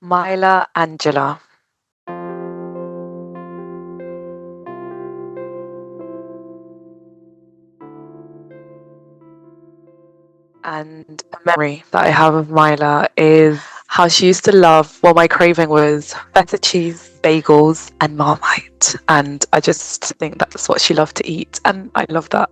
Maila Angela. And a memory that I have of Maila is how she used to love, well, my craving was feta cheese, bagels, and Marmite. And I just think that's what she loved to eat. And I love that.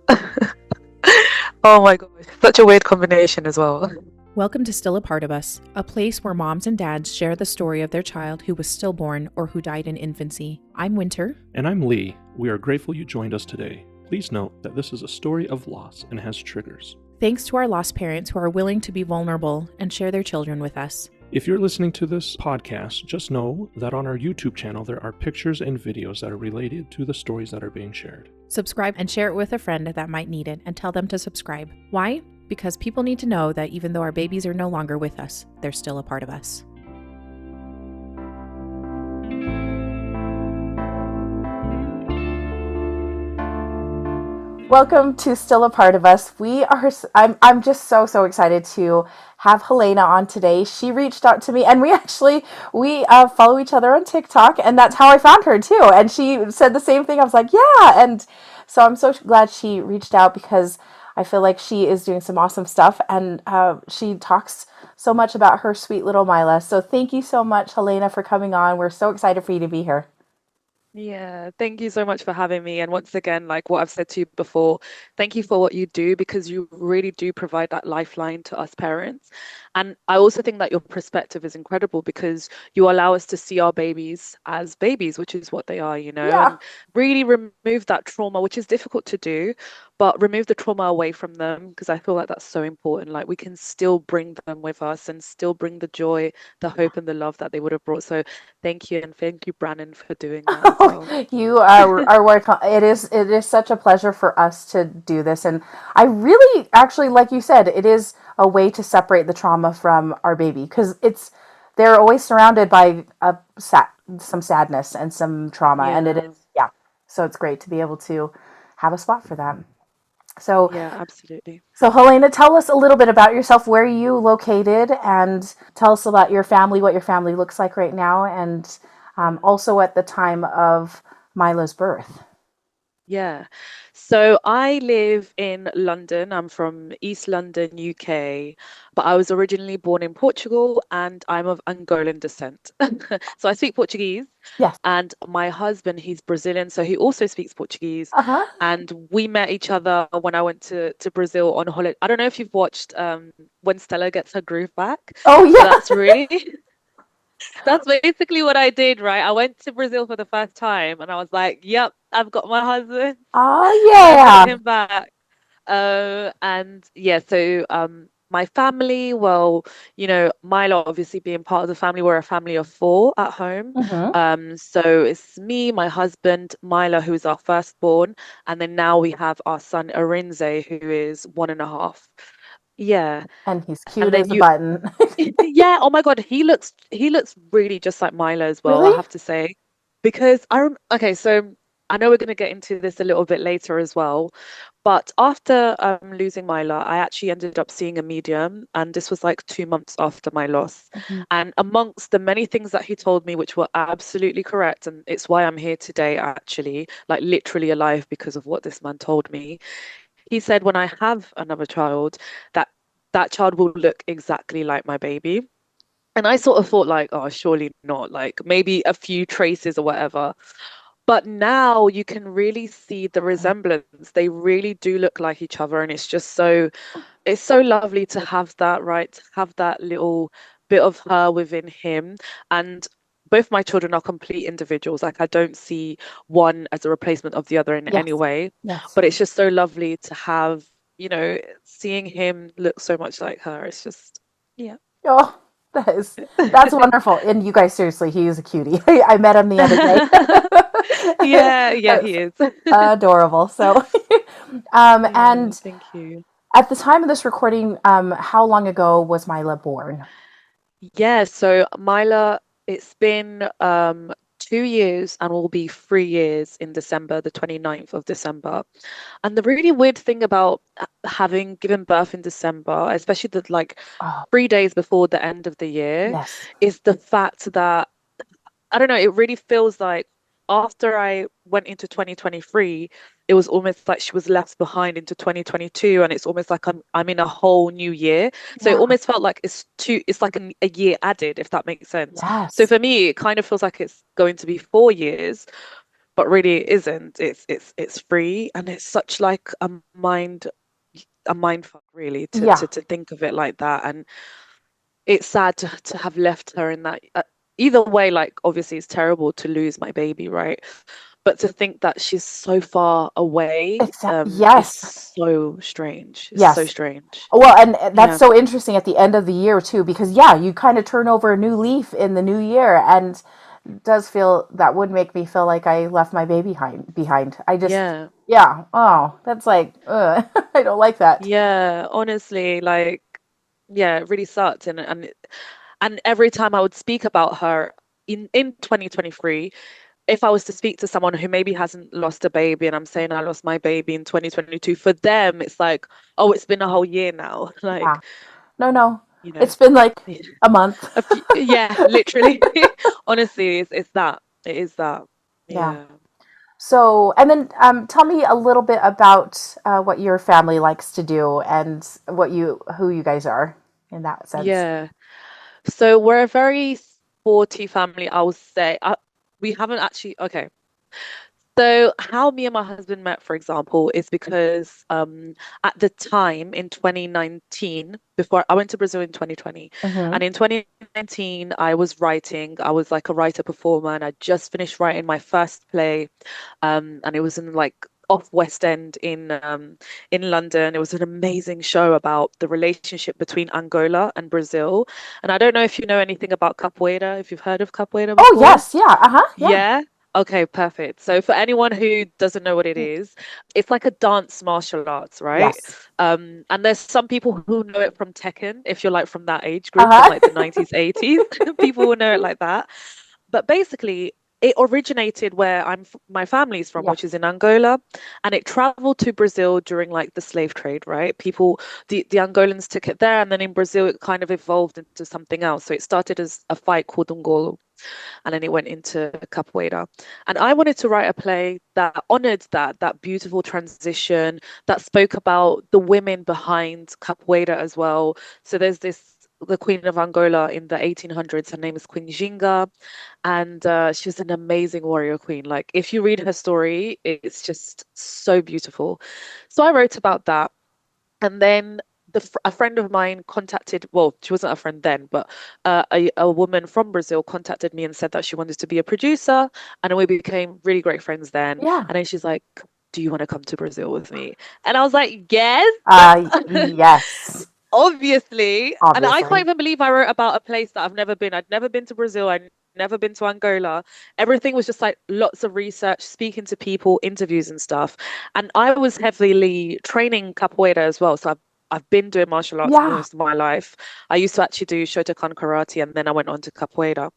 Oh my gosh, such a weird combination as well. Welcome to Still a Part of Us, a place where moms and dads share the story of their child who was stillborn or who died in infancy. I'm Winter. And I'm Lee. We are grateful you joined us today. Please note that this is a story of loss and has triggers. Thanks to our lost parents who are willing to be vulnerable and share their children with us. If you're listening to this podcast, just know that on our YouTube channel there are pictures and videos that are related to the stories that are being shared. Subscribe and share it with a friend that might need it and tell them to subscribe. Why? Because people need to know that even though our babies are no longer with us, they're still a part of us. Welcome to Still a Part of Us. I'm just so excited to have Helena on today. She reached out to me, and we follow each other on TikTok, and that's how I found her too. And she said the same thing. I was like, yeah. And so I'm so glad she reached out because I feel like she is doing some awesome stuff, and she talks so much about her sweet little Maila. So thank you so much, Helena, for coming on. We're so excited for you to be here. Yeah, thank you so much for having me. And once again, like what I've said to you before, thank you for what you do because you really do provide that lifeline to us parents. And I also think that your perspective is incredible because you allow us to see our babies as babies, which is what they are, Yeah. and really remove that trauma, which is difficult to do, but remove the trauma away from them because I feel like that's so important. Like we can still bring them with us and still bring the joy, the hope, and the love that they would have brought. So thank you, and thank you, Brannon, for doing that as well. You are working. It is such a pleasure for us to do this, and I really actually, like you said, it is a way to separate the trauma from our baby because they're always surrounded by some sadness and some trauma, and it Yeah, is, yeah. So it's great to be able to have a spot for them. So yeah, absolutely. so Helena, tell us a little bit about yourself. Where are you located, and tell us about your family, what your family looks like right now, and also at the time of Mila's birth. Yeah. So I live in London. I'm from East London, UK, but I was originally born in Portugal and I'm of Angolan descent. So I speak Portuguese, Yes. and my husband, he's Brazilian, so he also speaks Portuguese. Uh huh. And we met each other when I went to Brazil on holiday. I don't know if you've watched When Stella Gets Her Groove Back. Oh So yeah. that's really that's basically what I did, right? I went to Brazil for the first time and I was like, yep, I've got my husband. Oh I brought yeah. him back. And yeah, so my family, well, Milo obviously being part of the family, we're a family of four at home. Mm-hmm. So it's me, my husband, Milo, who's our firstborn, and then now we have our son Arinze, who is 1.5. Yeah. And he's And cute then as a you button. yeah, oh my God, he looks really just like Milo as well, I Really? have to say. Because okay, so I know we're going to get into this a little bit later as well, but after losing Milo, I actually ended up seeing a medium, and this was like 2 months after my loss. Mm-hmm. And amongst the many things that he told me, which were absolutely correct, and it's why I'm here today, actually, like literally alive because of what this man told me. He said, when I have another child, that that child will look exactly like my baby. And I sort of thought like, oh, surely not, like maybe a few traces or whatever. But now you can really see the resemblance. They really do look like each other. And it's so lovely to have that, right? To have that little bit of her within him. And both my children are complete individuals. Like I don't see one as a replacement of the other in any Yes. way. Yes. But it's just so lovely to have, seeing him look so much like her. It's just, yeah. Oh, that's wonderful. And you guys, seriously, he is a cutie. I met him the other day. Yeah, yeah, That's he is. adorable. So, Yeah, and thank you. at the time of this recording, how long ago was Mila born? Yeah, so Myla, it's been 2 years and will be 3 years in December, the 29th of December. And the really weird thing about having given birth in December, especially the like Oh, 3 days before the end of the year, yes. is the fact that I don't know, it really feels like after I went into 2023, it was almost like she was left behind into 2022, and it's almost like I'm in a whole new year. So it Yeah. almost felt like it's like a year added, if that makes sense. So Yes. for me, it kind of feels like it's going to be 4 years, but really it isn't. It's free, and it's such like a mind fuck really to Yeah. to to think of it like that. And it's sad to have left her in that. Either way, like obviously it's terrible to lose my baby, right? But to think that she's so far away, is Yes. so strange. It's so Yes. strange. Well, and that's Yeah. so interesting at the end of the year too, because yeah, you kind of turn over a new leaf in the new year, and it does feel that would make me feel like I left my baby behind. I just, Yeah. yeah. Oh, that's like, I don't like that. Yeah. Honestly, like, yeah, it really sucked. And every time I would speak about her in 2023, if I was to speak to someone who maybe hasn't lost a baby and I'm saying I lost my baby in 2022, for them it's like, oh, it's been a whole year now. Yeah. Like, No, no. you know, It's been like yeah, a month. yeah, literally. Honestly, it's that. It is that. Yeah. Yeah. So, and then tell me a little bit about what your family likes to do and who you guys are in that sense. Yeah. So we're a very sporty family, I would say. We haven't actually, okay. So, how me and my husband met, for example, is because at the time in 2019, before I went to Brazil in 2020, Mm-hmm. and in 2019, I was writing. I was like a writer performer, and I just finished writing my first play, and it was in like off West End in London. It was an amazing show about the relationship between Angola and Brazil. And I don't know if you know anything about capoeira, if you've heard of capoeira Oh, before. yes. Yeah. Uh-huh. Yeah. Yeah. Okay, perfect. So for anyone who doesn't know what it is, it's like a dance martial arts, right? Yes. And there's some people who know it from Tekken, if you're like from that age group from like the Uh-huh. 90s, 80s, people will know it like that. But basically, it originated where my family's from, Yeah. which is in Angola, and it traveled to Brazil during like the slave trade, right? The Angolans took it there, and then in Brazil, it kind of evolved into something else. So it started as a fight called Ungolo, and then it went into capoeira. And I wanted to write a play that honored that beautiful transition, that spoke about the women behind capoeira as well. So there's the Queen of Angola in the 1800s. Her name is Queen Ginga, and she was an amazing warrior queen. Like if you read her story, it's just so beautiful. So I wrote about that, and then a friend of mine contacted, well, she wasn't a friend then, but a woman from Brazil contacted me and said that she wanted to be a producer, and we became really great friends then. Yeah. And then she's like, "Do you want to come to Brazil with me?" And I was like, "Yes." Yes. Obviously. And I can't Obviously. even believe I wrote about a place that I've never been. I'd never been to Brazil. I'd never been to Angola. Everything was just like lots of research, speaking to people, interviews and stuff. And I was heavily training capoeira as well. So I've been doing martial arts for Yeah. most of my life. I used to actually do Shotokan karate, and then I went on to capoeira.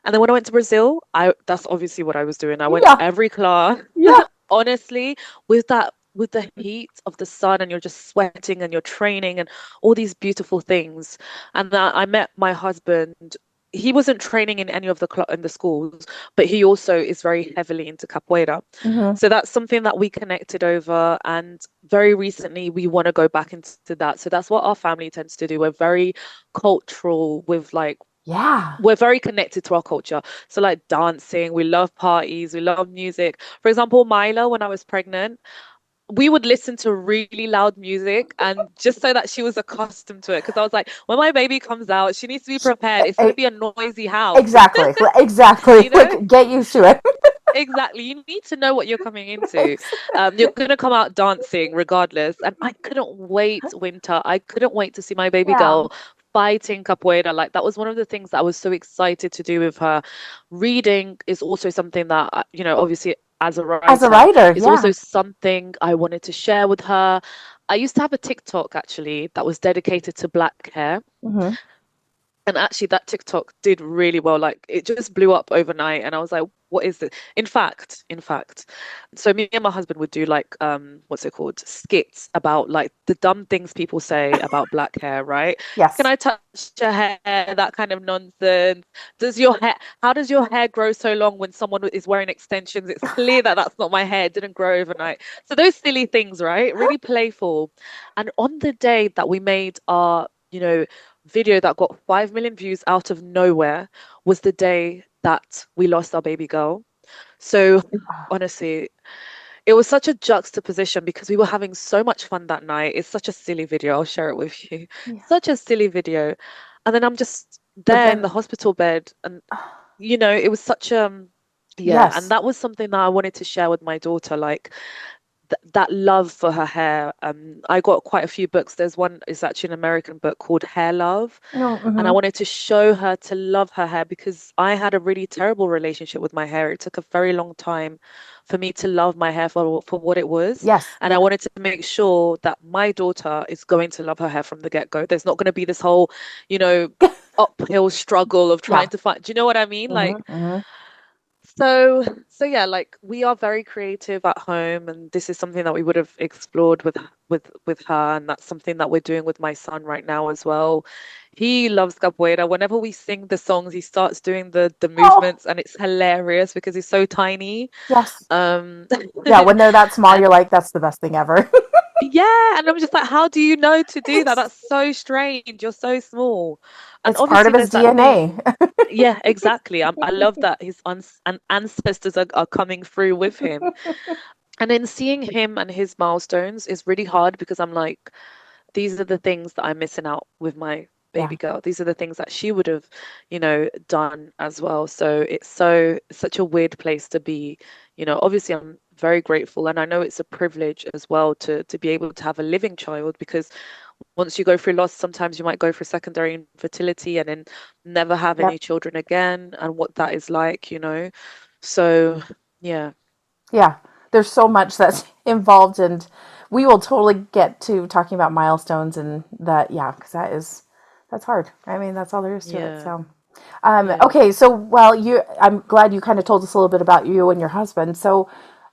And then when I went to Brazil, I that's obviously what I was doing. I went to Yeah. every class. Yeah. Honestly, with the heat of the sun, and you're just sweating and you're training and all these beautiful things. And that I met my husband. He wasn't training in any of in the schools, but he also is very heavily into capoeira. Mm-hmm. So that's something that we connected over. And very recently, we want to go back into that. So that's what our family tends to do. We're very cultural with like Yeah. we're very connected to our culture. So like dancing, we love parties, we love music. For example, Maila, when I was pregnant, we would listen to really loud music, and just so that she was accustomed to it. Because I was like, when my baby comes out, she needs to be prepared. It's going to be a noisy house, Exactly. Exactly. you know? Like, get used to it. Exactly. You need to know what you're coming into. You're gonna come out dancing regardless. And I couldn't wait, Winter. I couldn't wait to see my baby Yeah. girl fighting capoeira. Like that was one of the things that I was so excited to do with her. Reading is also something that, obviously as a As a writer, writer, is yeah. also something I wanted to share with her. I used to have a TikTok actually that was dedicated to black hair. Mm-hmm. And actually, that TikTok did really well. Like it just blew up overnight, and I was like, "What is this?" In fact, so me and my husband would do like what's it called? Skits about like the dumb things people say about black hair, right? Can Yes. I touch your hair? That kind of nonsense. Does your hair? How does your hair grow so long when someone is wearing extensions? It's clear that that's not my hair. It didn't grow overnight. So those silly things, right? Really playful. And on the day that we made our, video that got 5 million views out of nowhere was the day that we lost our baby girl. So honestly, it was such a juxtaposition because we were having so much fun that night. It's such a silly video. I'll share it with you. Yeah. Such a silly video. And then I'm just But there in the then, hospital bed and it was such yeah, and yes. that was something that I wanted to share with my daughter. Like that love for her hair. I got quite a few books. There's one, it's actually an American book called Hair Love. No. And I Hmm. wanted to show her to love her hair because I had a really terrible relationship with my hair. It took a very long time for me to love my hair for what it was. Yes. And I wanted to make sure that my daughter is going to love her hair from the get-go. There's not going to be this whole, you know, uphill struggle of Yeah. trying to find, do you know what I mean? Hmm. Like, Hmm. so yeah, like we are very creative at home, and this is something that we would have explored with her, and that's something that we're doing with my son right now as well. He loves capoeira. Whenever we sing the songs, he starts doing the Oh, movements, and it's hilarious because he's so tiny. yes. Um, Yeah. When they're that small, you're and like, that's the best thing ever. yeah, and I'm just like, how do you know to do that? That's so strange. You're so small, and It's part obviously of his there's that DNA. thing. Yeah, exactly. I love that his ancestors are coming through with him. And then seeing him and his milestones is really hard because I'm like, these are the things that I'm missing out with my Yeah. baby girl. These are the things that she would have, done as well. So it's such a weird place to be. Obviously I'm very grateful and I know it's a privilege as well to be able to have a living child because once you go through loss, sometimes you might go for secondary infertility and then never have Yep. any children again and what that is like. So yeah. Yeah. There's so much that's involved, and we will totally get to talking about milestones and that. Yeah, because that's hard. I mean, that's all there is to it. Yeah. So, Yeah. okay. So, well, I'm glad you kind of told us a little bit about you and your husband. So,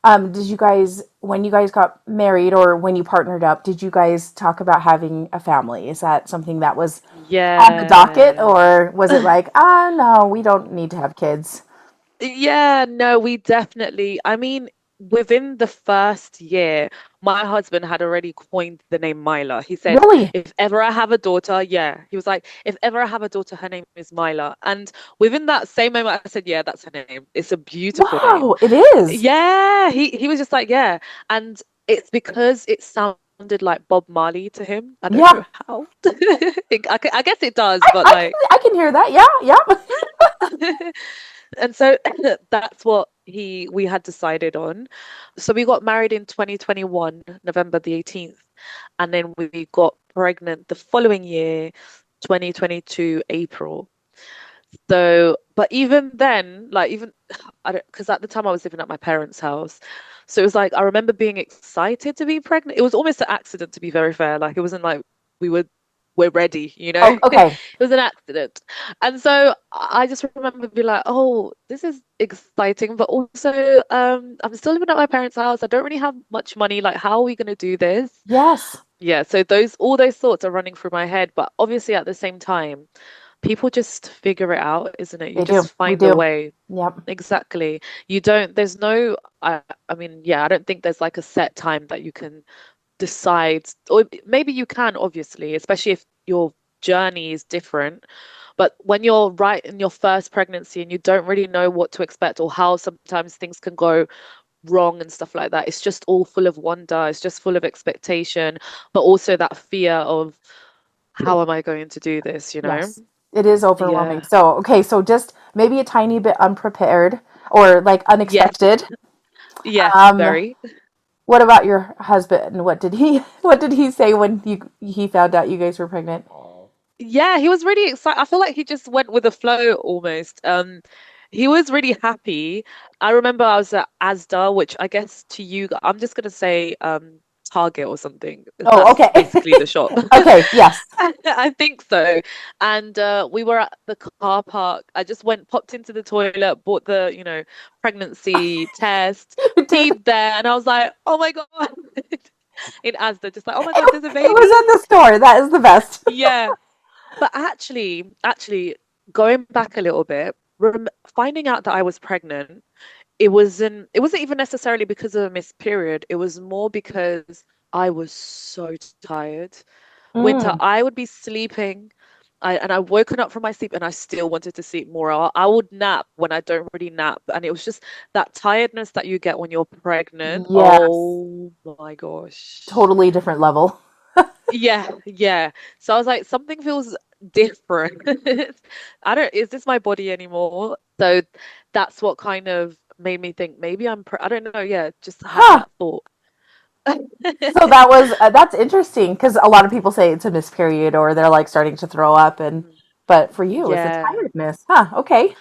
did you guys, when you guys got married or when you partnered up, did you guys talk about having a family? Is that something that was on the docket, Yeah. or was it like, no, we don't need to have kids? Yeah, no, we definitely, I mean, within the first year, my husband had already coined the name Maila. He said, Really? if ever I have a daughter, yeah, he was like, if ever I have a daughter, her name is Maila. And within that same moment, I said, yeah, that's her name. It's a beautiful name. Wow, it is. Yeah, he was just like, yeah. And it's because it sounded like Bob Marley to him. I don't Yeah, know how. I guess it does, but like, I can hear that. Yeah, yeah. and so that's what he we had decided on. So we got married in 2021, November the 18th, and then we got pregnant the following year, 2022, April. So, but even then, like even I don't, because at the time I was living at my parents' house. So it was like I remember being excited to be pregnant. It was almost an accident, to be very fair. Like it wasn't like we were we're ready, you know? Oh, It okay. was an accident. And so I just remember being like, oh, this is exciting, but also I'm still living at my parents' house. I don't really have much money. Like, how are we gonna do this? Yes, Yeah, so those all those thoughts are running through my head, but obviously at the same time, people just figure it out, isn't it? You they do. just We find a do. way. Yep. Exactly. You don't, there's no, I mean, yeah, I don't think there's like a set time that you can decide, or maybe you can, obviously, especially if your journey is different. But when you're right in your first pregnancy and you don't really know what to expect or how sometimes things can go wrong and stuff like that, it's just all full of wonder, it's just full of expectation, but also that fear of how am I going to do this, you know? Yes. It is overwhelming. Yeah. So, okay, so just maybe a tiny bit unprepared or like Yes. unexpected. Yes, Um, very. what about your husband? What did he say when he found out you guys were pregnant? Yeah, he was really excited. I feel like he just went with the flow almost. He was really happy. I remember I was at Asda, which I guess to you, I'm just gonna say, Target or something. Oh, That's okay. basically the shop. Okay, yes. I think so. And we were at the car park. I just popped into the toilet, bought the, pregnancy test, peed there, and I was like, oh my God. In Asda, just like, oh my God, there's a It baby. was in the store. That is the best. Yeah. But actually, going back a little bit, finding out that I was pregnant, it wasn't even necessarily because of a missed period. It was more because I was so tired. Winter, Mm, I would be sleeping. I woken up from my sleep and I still wanted to sleep more. I would nap when I don't really nap. And it was just that tiredness that you get when you're pregnant. yes. Oh my gosh. Totally different level. Yeah, yeah. So I was like, something feels different. Is this my body anymore? So that's what kind of made me think maybe I don't know. Yeah, just had Huh. that thought. So that's interesting because a lot of people say it's a missed period or they're like starting to throw up but for you it's a Yeah. tiredness. Huh. Okay.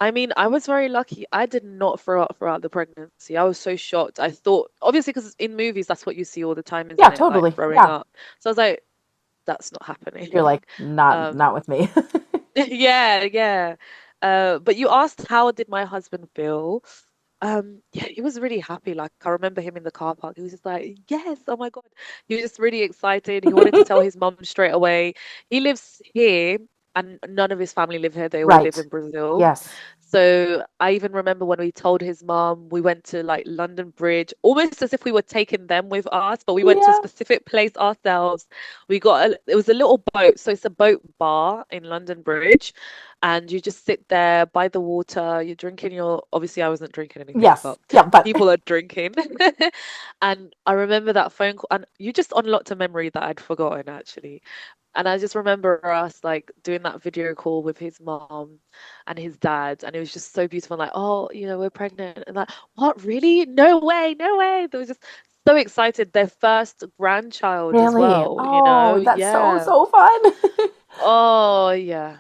I mean, I was very lucky. I did not throw up throughout the pregnancy. I was so shocked. I thought, obviously, because in movies, that's what you see all the time, Yeah, isn't it? Like totally. throwing Yeah. up. So I was like, that's not You're happening. like not Um, with me. yeah, yeah. But you asked how did my husband feel? Yeah, he was really happy. Like I remember him in the car park. He was just like, yes, oh my God. He was just really excited. He wanted to tell his mum straight away. He lives here and none of his family live here. They all live Right. in Brazil. Yes. So I even remember when we told his mum, we went to like London Bridge, almost as if we were taking them with us, but we went to a Yeah. specific place ourselves. It was a little boat, so it's a boat bar in London Bridge, and you just sit there by the water. You're drinking obviously I wasn't drinking anything, Yes. but Yeah, but people are drinking. And I remember that phone call, and you just unlocked a memory that I'd forgotten actually. And I just remember us like doing that video call with his mom and his dad, and it was just so beautiful. Like, oh, we're pregnant, and like, what, really? No way, no way. They were just so excited. Their first grandchild as really. well, Oh, that's so Yeah. so fun. Oh, yeah.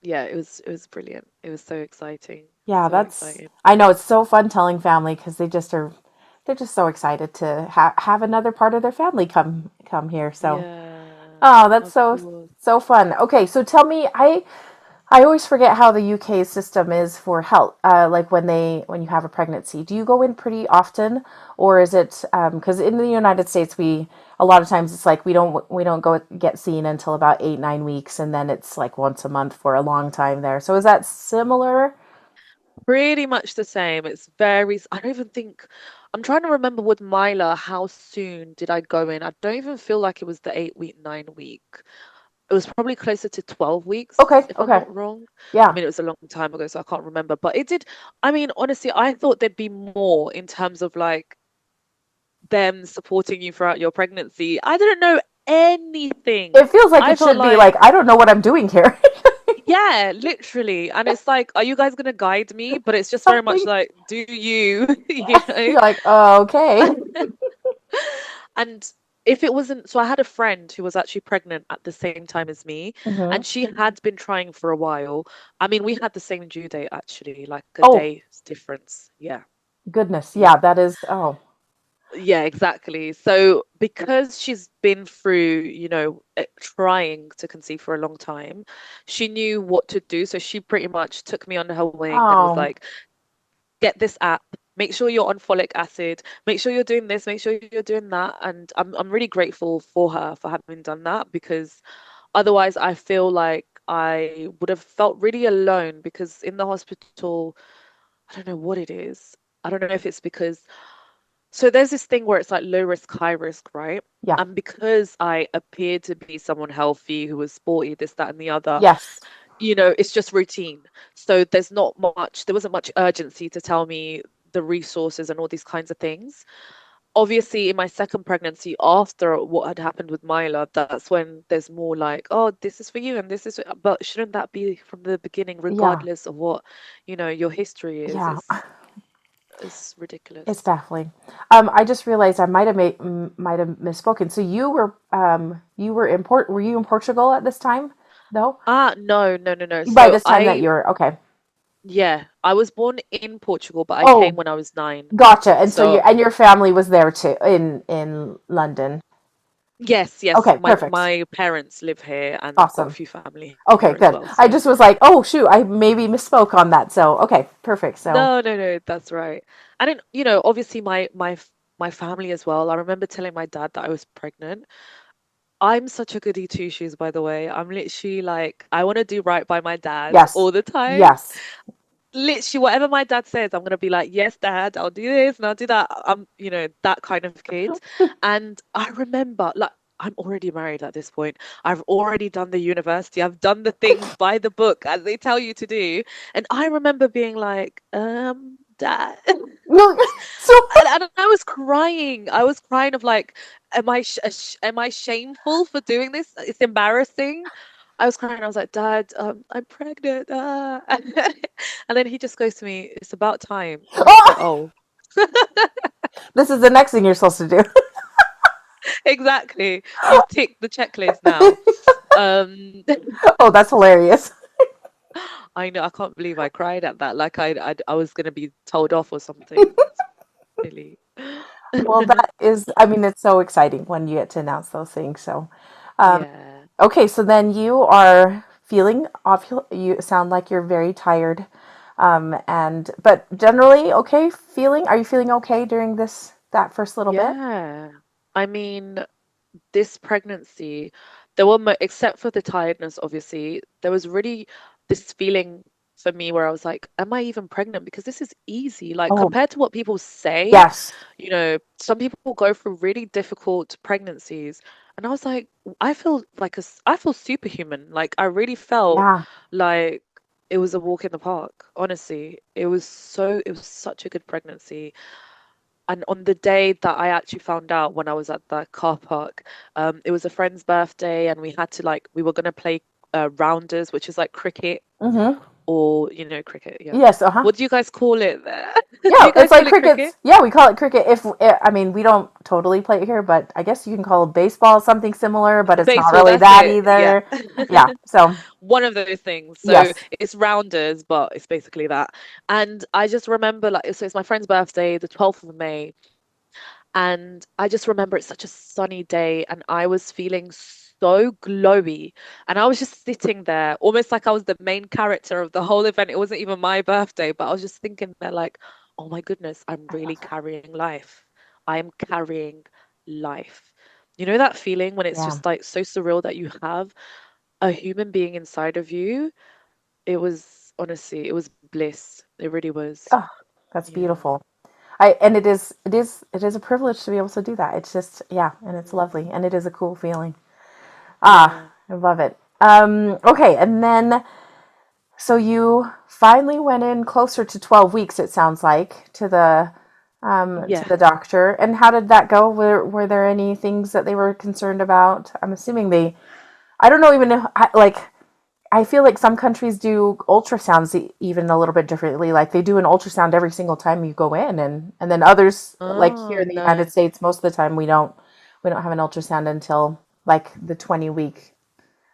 Yeah, it was brilliant. It was so exciting. Yeah, So that's exciting. I know it's so fun telling family because they're just so excited to have another part of their family come here. So, Yeah, oh, that's of course. so fun. Okay, so tell me, I always forget how the UK system is for health. Like when you have a pregnancy, do you go in pretty often, or is it because in the United States we a lot of times it's like we don't go get seen until about 8 9 weeks, and then it's like once a month for a long time there. So is that similar? Pretty much the same. I don't even think, I'm trying to remember with Maila, how soon did I go in? I don't even feel like it was the 8 week, 9 week. It was probably closer to 12 weeks, Okay, if I'm okay, not wrong. I yeah. mean, it was a long time ago, so I can't remember. But it did, I mean, honestly, I thought there'd be more in terms of like them supporting you throughout your pregnancy. I didn't know anything. It feels like I it felt should be like like, I don't know what I'm doing here. yeah, literally. And it's like, are you guys gonna guide me? But it's just very much Something. like, do you, you know? You're like, oh, okay. And if it wasn't, so I had a friend who was actually pregnant at the same time as me, Hmm. and she had been trying for a while. I mean, we had the same due date actually, like a Oh, day's difference. Yeah, goodness. yeah. Yeah, that is. Oh, Yeah, exactly. So because she's been through, trying to conceive for a long time, she knew what to do. So she pretty much took me under her wing and was oh, like, get this app, make sure you're on folic acid, make sure you're doing this, make sure you're doing that. And I'm really grateful for her for having done that because otherwise I feel like I would have felt really alone because in the hospital, I don't know what it is. I don't know if it's because so there's this thing where it's like low risk, high risk, right? yeah. And because I appeared to be someone healthy who was sporty, this, that, and the other, Yes. it's just routine. So there wasn't much urgency to tell me the resources and all these kinds of things. Obviously, in my second pregnancy, after what had happened with Myla, that's when there's more like, oh, this is for you and this is, but shouldn't that be from the beginning, Yeah. regardless of what, your history is? Yeah. It's It's ridiculous. baffling. I just realized I might have misspoken. So you were were you in Portugal at this time? No? Ah, no, no, no, no. By So this time that you were okay. Yeah, I was born in Portugal, but I came Oh, when I was 9. gotcha. And so So your family was there too in London. yes, yes, Okay, perfect. my parents live here, and I've got a Awesome. few family Okay, here as good. well. I So just was like, oh shoot, I maybe misspoke on that. So okay, perfect. So no, no, no, that's right. And then, obviously my family as well. I remember telling my dad that I was pregnant. I'm such a goody two shoes, by the way. I'm literally like, I want to do right by my dad yes, all the time. yes. Literally, whatever my dad says, I'm gonna be like, yes, dad, I'll do this and I'll do that. I'm, that kind of kid. And I remember, like, I'm already married at this point. I've already done the university. I've done the things by the book as they tell you to do. And I remember being like, dad. No, so And I was crying. I was crying of like, am I shameful for doing this? It's embarrassing. I was crying. I was like, Dad, I'm pregnant. Ah. And then he just goes to me, it's about time. And I was like, oh, this is the next thing you're supposed to do. exactly. You've ticked the checklist now. Um, Oh, that's hilarious. I know. I can't believe I cried at that. Like I was gonna be told off or something. It's silly. Well, that is, I mean, it's so exciting when you get to announce those things. So, um, Yeah. okay, so then you are feeling off. You sound like you're very tired. And but generally okay feeling. Are you feeling okay during that first little bit? Yeah. I mean, this pregnancy, there were, except for the tiredness, obviously, there was really this feeling for me where I was like, am I even pregnant? Because this is easy. Like, Oh, compared to what people say, yes. some people go through really difficult pregnancies. And I was like, I feel like I feel superhuman. Like, I really felt Yeah. like it was a walk in the park, honestly. It was such a good pregnancy. And on the day that I actually found out when I was at the car park, it was a friend's birthday, and we had to like we were gonna play rounders, which is like cricket Mm-hmm. or cricket. Yeah. Yes. Uh-huh. What do you guys call it there? Do Yeah, you it's guys like call it crickets. cricket? Yeah, we call it cricket. I mean, we don't totally play it here, but I guess you can call baseball something similar, but it's not Baseball, really that's that it. Yeah. either. Yeah. So, One of those things. So yes. it's rounders, but it's basically that. And I just remember like so it's my friend's birthday, the 12th of May. And I just remember it's such a sunny day, and I was feeling so glowy. And I was just sitting there, almost like I was the main character of the whole event. It wasn't even my birthday, but I was just thinking there, like, oh my goodness, I'm I really love that. carrying life. I am carrying life. You know that feeling when it's Yeah. just like so surreal that you have a human being inside of you? It was honestly, it was bliss. It really was. Oh, that's Yeah. beautiful. And it is a privilege to be able to do that. It's just, yeah, and it's Mm. lovely and it is a cool feeling. Ah, Yeah. I love it. Okay, and then so you finally went in closer to 12 weeks, it sounds like, to Yeah. the doctor. And how did that go? Were there any things that they were concerned about? I'm assuming I don't know even know, like, I feel like some countries do ultrasounds even a little bit differently. Like they do an ultrasound every single time you go in, and then others, like here Oh, in the United no. States, most of the time we don't have an ultrasound until like the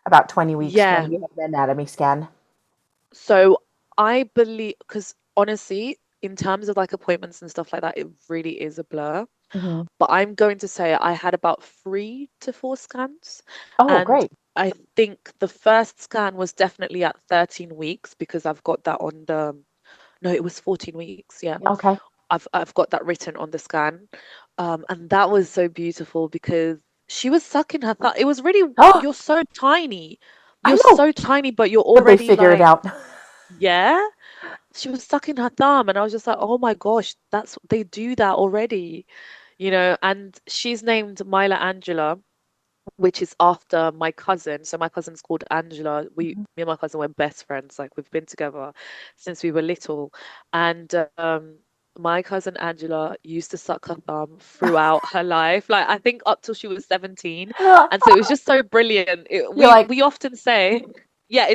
about 20 weeks Yeah. when you have an anatomy scan. So I believe, because honestly, in terms of like appointments and stuff like that, it really is a blur. Hmm. But I'm going to say I had about 3 to 4 scans. Oh, And great. I think the first scan was definitely at 13 weeks because I've got that on the, no, it was 14 weeks. Yeah. Okay. I've got that written on the scan. And that was so beautiful because she was sucking her thumb. It was really, Oh, you're so tiny. I You're know, so tiny, but you're but they already figure it like, out. yeah. She was sucking her thumb, and I was just like, oh my gosh, they do that already, And she's named Mila Angela, which is after my cousin. So my cousin's called Angela. Me and my cousin were best friends. Like we've been together since we were little. And my cousin Angela used to suck her thumb throughout her life. Like I think up till she was 17. And so it was just so brilliant. You're like, We often say, yeah,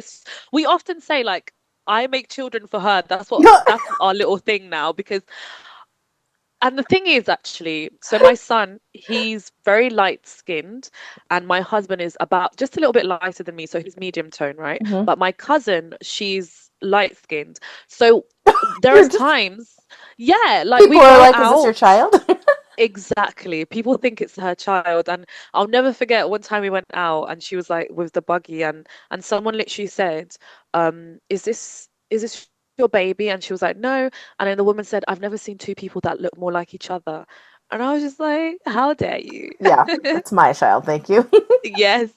we often say like I make children for her. That's our little thing now because and the thing is, actually, so my son, he's very light skinned, and my husband is about just a little bit lighter than me, so he's medium tone, right? Mhm. But my cousin, she's light skinned. So You're there's just times, yeah, like we people are go like, "Is this your out. child?" Exactly. People think it's her child. And I'll never forget one time we went out and she was like with the buggy and someone literally said, is this your baby? And she was like, no. And then the woman said, I've never seen two people that look more like each other. And I was just like, how dare you? Yeah, that's my child. Thank you. Yes.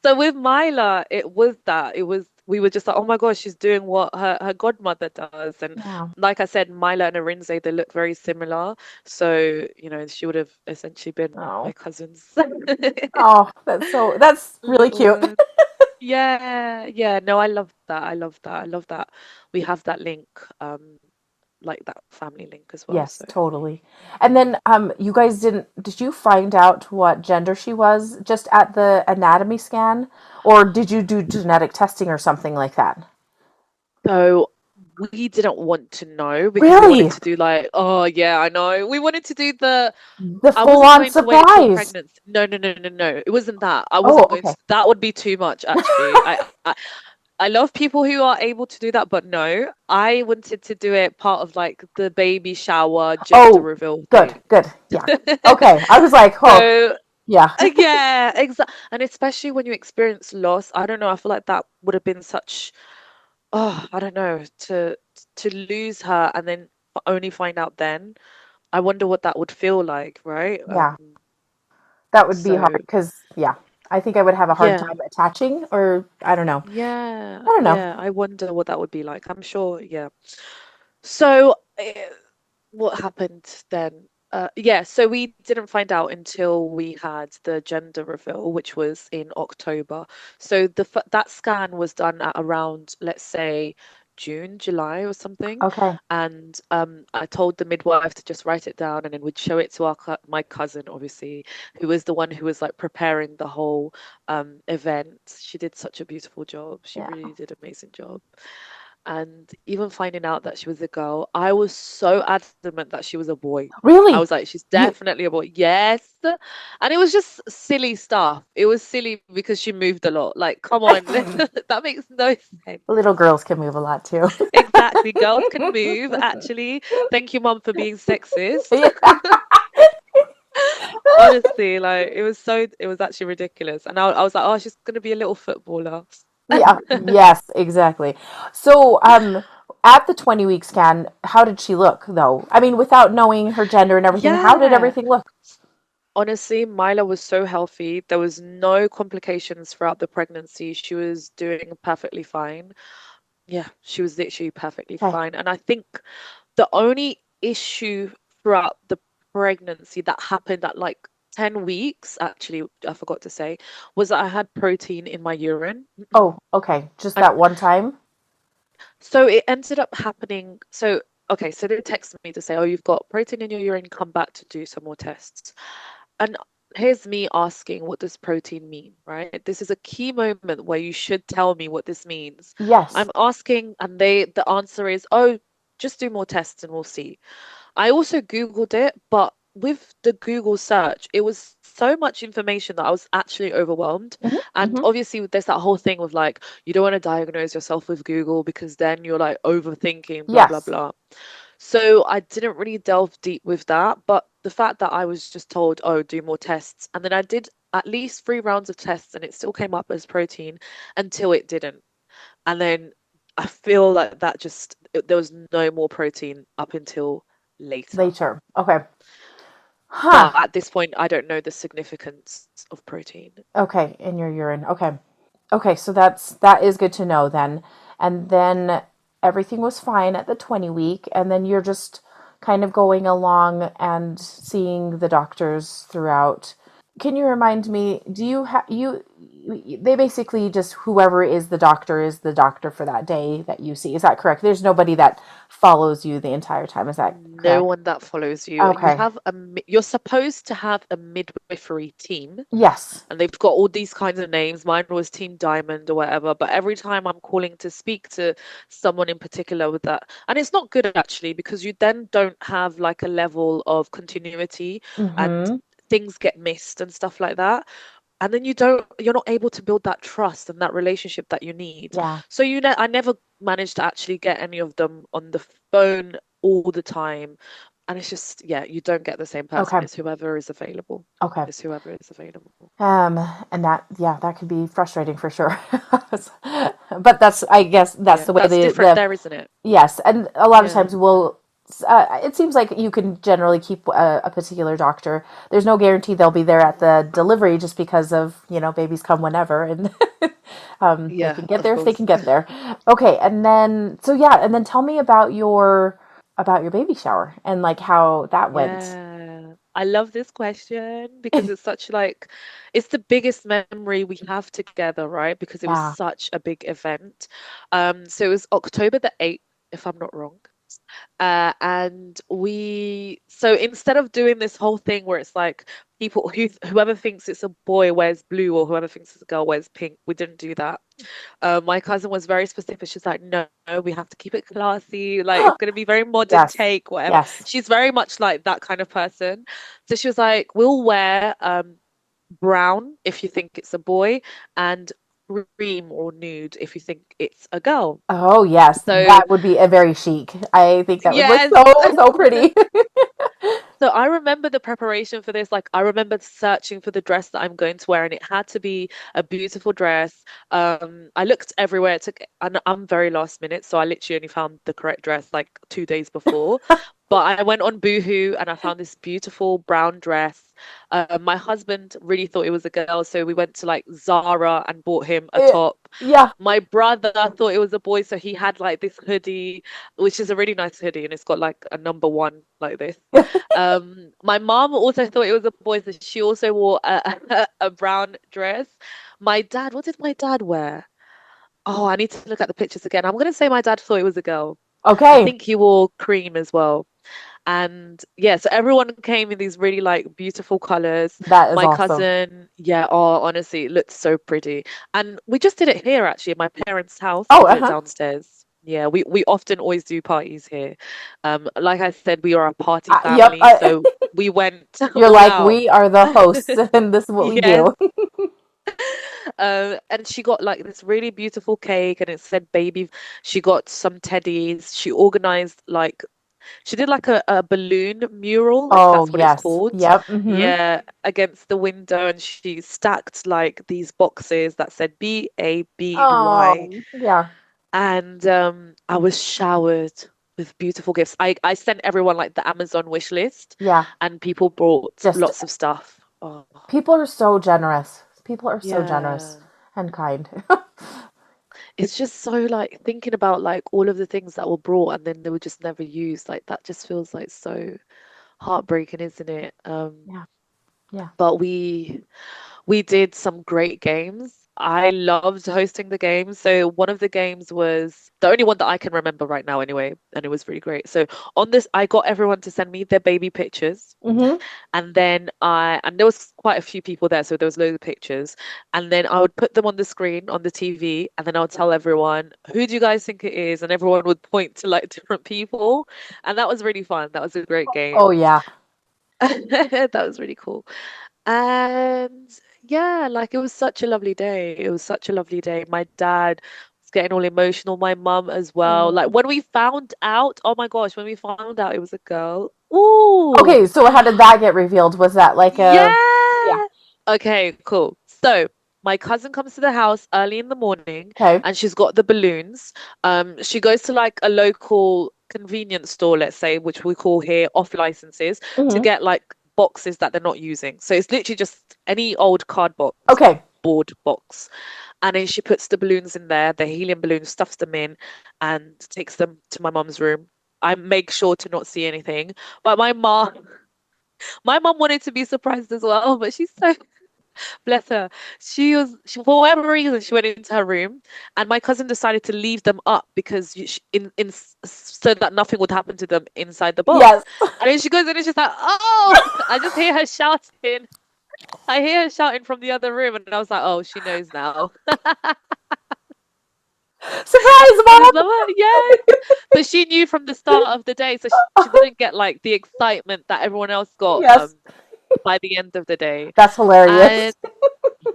So with Maila, it was that. It was we were just like, oh my gosh, she's doing what her godmother does. And Yeah. like I said, Maila and Arinze, they look very similar. So, she would have essentially been my Oh. cousins. Oh, that's really Little cute. bird. Yeah, yeah. No, I love that. I love that. I love that we have that link, like that family link as well. Yes, So totally. And yeah. then you guys did you find out what gender she was just at the anatomy scan, or did you do genetic testing or something like that? So we didn't want to know because we wanted Really? to do like, oh yeah, I know. We wanted to do the The I wasn't full-on going to wait till surprise. pregnancy. No, no, no, no, no. It wasn't that. I Oh, wasn't going okay. to. That would be too much, actually. I love people who are able to do that, but no, I wanted to do it part of like the baby shower gender Oh, reveal good, thing. good. Yeah. Okay. I was like, oh, So yeah. yeah, exactly. And especially when you experience loss, I don't know. I feel like that would have been such. Oh, I don't know. To lose her and then only find out then. I wonder what that would feel like, right? Yeah. That would be hard So because, yeah, I think I would have a hard yeah. time attaching, or I don't know. Yeah, I don't know. yeah. I wonder what that would be like. I'm sure, yeah. So, what happened then? Yeah, so we didn't find out until we had the gender reveal, which was in October. So that scan was done at around, let's say, June, July or something. Okay. And I told the midwife to just write it down and then we'd show it to my cousin, obviously, who was the one who was like preparing the whole event. She did such a beautiful job. She Yeah. really did an amazing job. And even finding out that she was a girl, I was so adamant that she was a boy. I Really? was like, she's You definitely a boy. Yes. And it was just silly stuff. It was silly because she moved a lot. Like, come on, that makes no sense. little girls can move a lot too. Exactly. Girls can move, actually. Thank you, Mum, for being sexist. Yeah. Honestly, like it was actually ridiculous. And I was like, oh, she's gonna be a little footballer. Yeah, yes, exactly. So, at the 20-week scan, how did she look though? I mean, without knowing her gender and everything, how did Yeah. everything look? Honestly, Mila was so healthy. There was no complications throughout the pregnancy. She was doing perfectly fine. Yeah, she was literally perfectly Okay. fine. And I think the only issue throughout the pregnancy that happened at like 10 weeks, actually, I forgot to say, was that I had protein in my urine. Oh, okay. Just And that one time? so it ended up happening. So, okay, so they texted me to say, oh, you've got protein in your urine, come back to do some more tests. And here's me asking, what does protein mean, right? This is a key moment where you should tell me what this means. Yes. I'm asking, and the answer is, oh, just do more tests and we'll see. I also Googled it, but with the Google search, it was so much information that I was actually overwhelmed. Hmm. And Hmm. obviously, there's that whole thing with like, you don't want to diagnose yourself with Google because then you're like overthinking, blah, blah, Yes. blah. So I didn't really delve deep with that. But the fact that I was just told, oh, do more tests. And then I did at least 3 rounds of tests and it still came up as protein until it didn't. And then I feel like that there was no more protein up until later. Later. Okay. Huh. But at this point, I don't know the significance of protein. Okay, in your urine. Okay. Okay, so that is good to know then. And then everything was fine at the 20 week, and then you're just kind of going along and seeing the doctors throughout. Can you remind me, do you have they basically just whoever is the doctor for that day that you see. Is that correct? There's nobody that follows you the entire time. Is that No correct? one that follows you. Okay. You're supposed to have a midwifery team, Yes. and they've got all these kinds of names. Mine was Team Diamond or whatever. But every time I'm calling to speak to someone in particular with that, and it's not good actually because you then don't have like a level of continuity and Mm-hmm. things get missed and stuff like that. And then you're not able to build that trust and that relationship that you need. Yeah. So I never manage to actually get any of them on the phone all the time. And it's just, yeah, you don't get the same person. Okay. It's whoever is available. Okay. It's whoever is available. And that, yeah, that could be frustrating for sure. But that's, I guess, that's Yeah, the way that's different the there, isn't it? yes, and a lot of Yeah. times we'll. It seems like you can generally keep a particular doctor. There's no guarantee they'll be there at the delivery just because of, babies come whenever, and they Yeah, can get of there if they course. can get there. Okay, and then so yeah, and then tell me about your baby shower and like how that went. Yeah, I love this question because it's such like it's the biggest memory we have together, right? Because it was Yeah. such a big event. So it was October the 8th, if I'm not wrong. And so instead of doing this whole thing where it's like whoever thinks it's a boy wears blue or whoever thinks it's a girl wears pink, we didn't do that. My cousin was very specific. She's like, no, we have to keep it classy. Like, it's going to be very modern Yes. take, whatever. Yes. She's very much like that kind of person. So she was like, we'll wear brown if you think it's a boy and cream or nude if you think it's a girl. Oh yes, So, that would be a very chic. I think that would look yes. so pretty. So I remember the preparation for this. Like I remember searching for the dress that I'm going to wear, and it had to be a beautiful dress. I looked everywhere. And I'm very last minute, so I literally only found the correct dress like 2 days before. But I went on Boohoo and I found this beautiful brown dress. My husband really thought it was a girl, so we went to like Zara and bought him a It- top. yeah. My brother thought it was a boy, so he had like this hoodie, which is a really nice hoodie, and it's got like a number one like this. My mom also thought it was a boy, so she also wore a brown dress. My dad, what did my dad wear? Oh, I need to look at the pictures again. I'm gonna say my dad thought it was a girl. I Okay. think he wore cream as well. And yeah, so everyone came in these really like beautiful colors. That is My awesome. cousin, yeah, oh, honestly, it looked so pretty. And we just did it here actually, at my parents' house. Oh, We did it uh-huh. downstairs. Yeah, we often always do parties here. Like I said, we are a party Yep. family, so we went You're all like, out. we are the hosts, and this is what we Yes. do. And she got like this really beautiful cake and it said baby. She got some teddies. She organized like she did like a balloon mural, if Oh, that's what it's yes. called. Yep. Mm-hmm. Yeah, against the window, and she stacked like these boxes that said BABY. Oh, yeah. And I was showered with beautiful gifts. I sent everyone like the Amazon wish list, Yeah. and people brought Just lots of stuff. Oh, people are so generous. People are so generous yeah. and kind. It's just so like thinking about like all of the things that were brought and then they were just never used. Like that just feels like so heartbreaking, isn't it? Yeah. Yeah. But we did some great games. I loved hosting the games. So one of the games was the only one that I can remember right now anyway, and it was really great. So on this, I got everyone to send me their baby pictures. Mm-hmm. And then and there was quite a few people there, so there was loads of pictures. And then I would put them on the screen on the TV, and then I would tell everyone, who do you guys think it is? And everyone would point to like different people. And that was really fun. That was a great Oh, game. yeah. That was really cool. And yeah, like it was such a lovely day. It was such a lovely day. My dad was getting all emotional, my mum as well. Like Mm. when we found out, oh my gosh, when we found out it was a girl. Ooh, Okay, so how did that get revealed? Was that like a yeah, yeah. Okay, cool. So my cousin comes to the house early in the morning okay. and she's got the balloons. She goes to like a local convenience store, let's say, which we call here off licenses, to Mm-hmm. get like boxes that they're not using. So it's literally just any old cardboard Okay. board box. And then she puts the balloons in there, the helium balloons, stuffs them in, and takes them to my mom's room. I make sure to not see anything. But my mom wanted to be surprised as well, but she's so bless her. For whatever reason, she went into her room, and my cousin decided to leave them up because so that nothing would happen to them inside the box. Yes. And then she goes in and she's like, "Oh!" I just hear her shouting. I hear her shouting from the other room, and I was like, "Oh, she knows now." Surprise, I was mom. like, "What?" Yes, but she knew from the start of the day, so she didn't get like the excitement that everyone else got Yes. by the end of the day. That's And hilarious.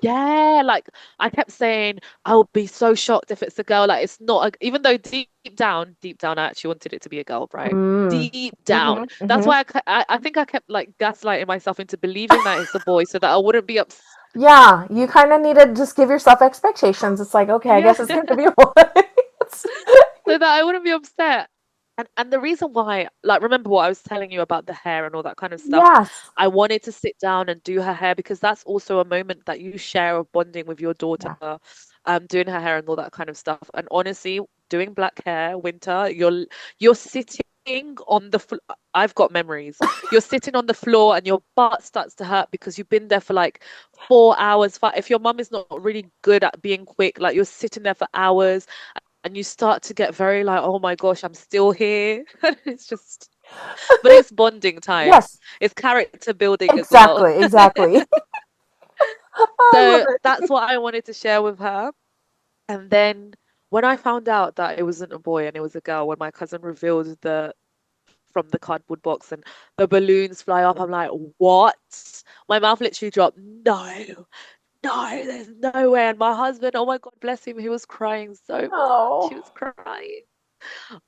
Yeah, like I kept saying, I'll be so shocked if it's a girl. Like it's not a, even though deep down, I actually wanted it to be a girl, right? Mm. Deep down. Hmm. That's Hmm. why I think I kept like gaslighting myself into believing that it's a boy so that I wouldn't be upset. Yeah, you kind of need to just give yourself expectations. It's like, okay, I Yeah. guess it's going to be a boy. So that I wouldn't be upset. And the reason why, like, remember what I was telling you about the hair and all that kind of stuff. Yes. I wanted to sit down and do her hair because that's also a moment that you share of bonding with your daughter, Yeah. doing her hair and all that kind of stuff. And honestly, doing black hair, Winter, you're sitting on the floor. I've got memories. You're sitting on the floor and your butt starts to hurt because you've been there for like 4 hours. If your mum is not really good at being quick, like you're sitting there for hours and you start to get very like, oh my gosh, I'm still here. It's just, but it's bonding time. Yes, It's character building as well. exactly, exactly. I love So it. that's what I wanted to share with her. And then when I found out that it wasn't a boy and it was a girl, when my cousin revealed the from the cardboard box and the balloons fly up, I'm like, what? My mouth literally dropped. No, no, there's no way. And my husband, oh my God, bless him, he was crying so much. He Oh, was crying.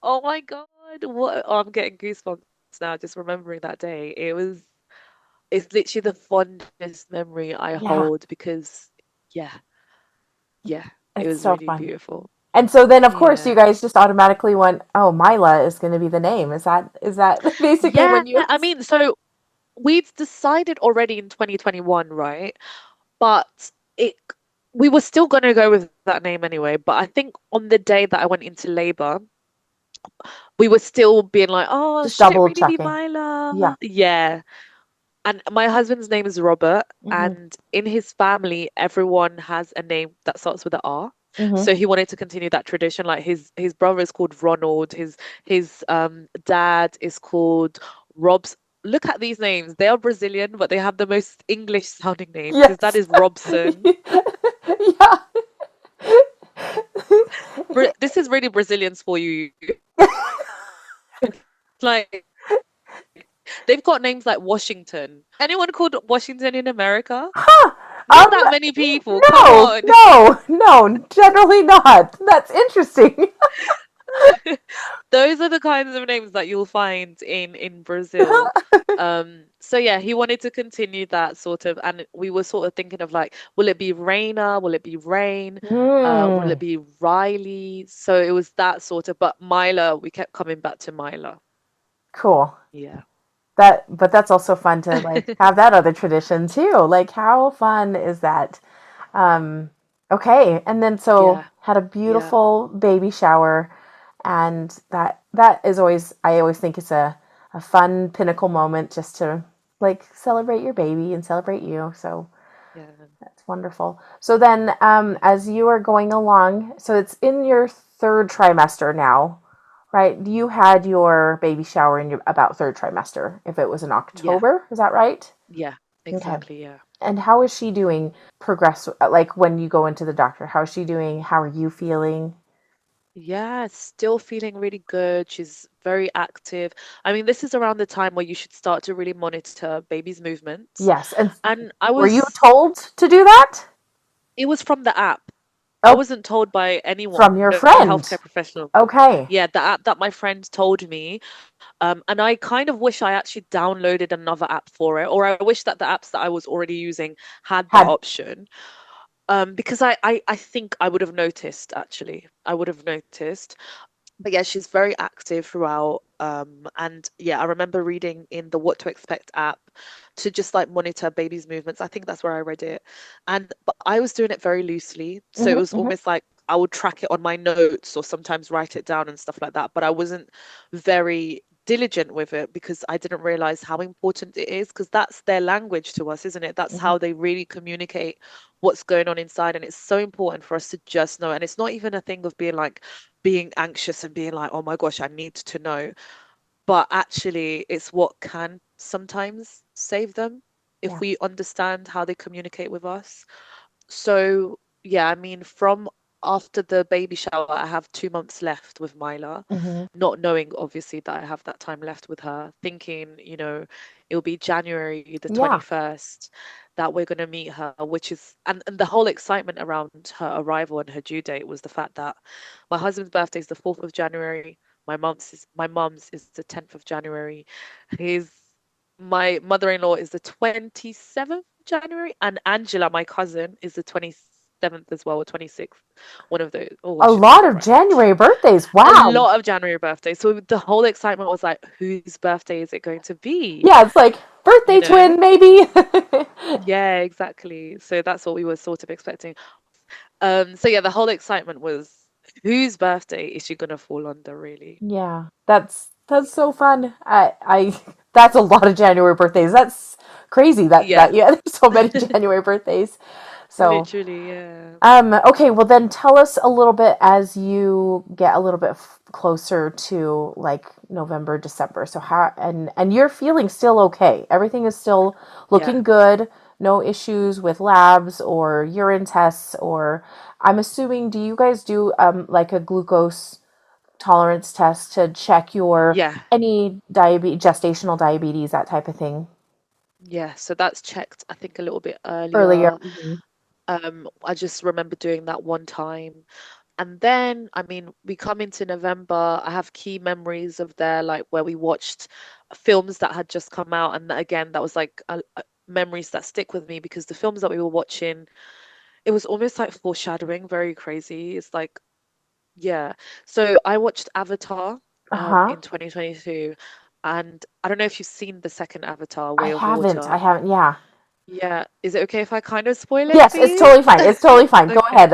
Oh my God, what? Oh, I'm getting goosebumps now just remembering that day. It's literally the fondest memory I yeah, hold because, yeah, yeah, it it's was so really fun. beautiful. And so then, of course, you Yeah. guys just automatically went, "Oh, Mila is going to be the name." Is that basically Yeah, when you? I mean, so we'd decided already in 2021, right? But it we were still going to go with that name anyway. But I think on the day that I went into labor, we were still being like, oh, Just should it double really be checking? Myla? Yeah. Yeah. And my husband's name is Robert, Hmm. and in his family, everyone has a name that starts with a R. Hmm. So he wanted to continue that tradition. Like his brother is called Ronald, his dad is called Robs. Look at these names. They are Brazilian, but they have the most English sounding names. His dad Yes. is Robson. Yeah. This is really Brazilians for you. Like they've got names like Washington. Anyone called Washington in America? Huh. Not that many people. Come No, on. no, no, generally not. That's interesting. Those are the kinds of names that you'll find in Brazil. So yeah, he wanted to continue that sort of, and we were sort of thinking of like, will it be Raina? Will it be Rain? Will it Hmm. be Riley? So it was that sort of, but Mila, we kept coming back to Mila. Cool. Yeah. But that's also fun to like have that other tradition too. Like, how fun is that? Um, okay, and then so Yeah. had a Yeah. beautiful baby shower, and that is always, I always think it's a fun pinnacle moment just to like celebrate your baby and celebrate you. So Yeah. that's wonderful. So then, Yeah. as you are going along, so it's in your third trimester now, right? You had your baby shower in your about third trimester. If it was in Yeah. October, is that right? Yeah. Okay. Exactly. Yeah. And how is she doing? Progress, like when you go into the doctor, how is she doing? How are you feeling? Yeah, still feeling really good. She's very active. I mean, this is around the time where you should start to really monitor baby's movements. Yes. And And were you told to do that? it was from the app. I Oh, wasn't told by anyone, from your no friend. healthcare professional. Okay. Yeah, the app that my friend told me. And I kind of wish I actually downloaded another app for it, or I wish that the apps that I was already using had that Had. option. Because I think I would have noticed actually. I would have noticed. But yeah, she's very active throughout. And yeah, I remember reading in the What to Expect app to just like monitor baby's movements. I think that's where I read it. And but I was doing it very loosely. So it Hmm. was Hmm. almost like I would track it on my notes or sometimes write it down and stuff like that. But I wasn't very diligent with it because I didn't realize how important it is because that's their language to us, isn't it? That's Hmm. how they really communicate what's going on inside. And it's so important for us to just know. And it's not even a thing of being anxious and being like, oh my gosh, I need to know. But actually, it's what can sometimes save them if Yeah. we understand how they communicate with us. So, yeah, I mean, from after the baby shower, I have 2 months left with Maila, Hmm. not knowing obviously that I have that time left with her, thinking, it'll be January the Yeah. 21st that we're going to meet her, which is, and the whole excitement around her arrival and her due date was the fact that my husband's birthday is the 4th of January, my mum's is the 10th of January, his my mother-in-law is the 27th of January, and Angela, my cousin, is the 27th as well, or 26th. One of those. Oh, I A should get lot that of right. January birthdays. A Wow. lot of January birthdays. So the whole excitement was like, whose birthday is it going to be? Yeah, it's like You birthday know? twin, maybe. Yeah, exactly. So that's what we were sort of expecting. So yeah, the whole excitement was whose birthday is she gonna fall under, really? Yeah, that's so fun. I that's a lot of January birthdays. That's crazy that Yeah, yeah, there's so many January birthdays. So, literally, yeah. okay, well then tell us a little bit as you get a little bit closer to like November, December. So how and you're feeling still okay. Everything is still Yeah. looking good. No issues with labs or urine tests or I'm assuming do you guys do like a glucose tolerance test to check your Yeah. any diabetes, gestational diabetes, that type of thing Yeah. So that's checked, I think, a little bit earlier? earlier. I just remember doing that one time. And then, I mean, we come into November. I have key memories of there, like where we watched films that had just come out. And again, that was like memories that stick with me because the films that we were watching, it was almost like foreshadowing, very crazy. It's like, yeah. So I watched Avatar Uh-huh. in 2022. And I don't know if you've seen the second Avatar, I Way of haven't. I Water. haven't. Yeah. Yeah. Is it okay if I kind of spoil it Yes, for it's you? totally fine. It's totally fine. Go Okay. ahead.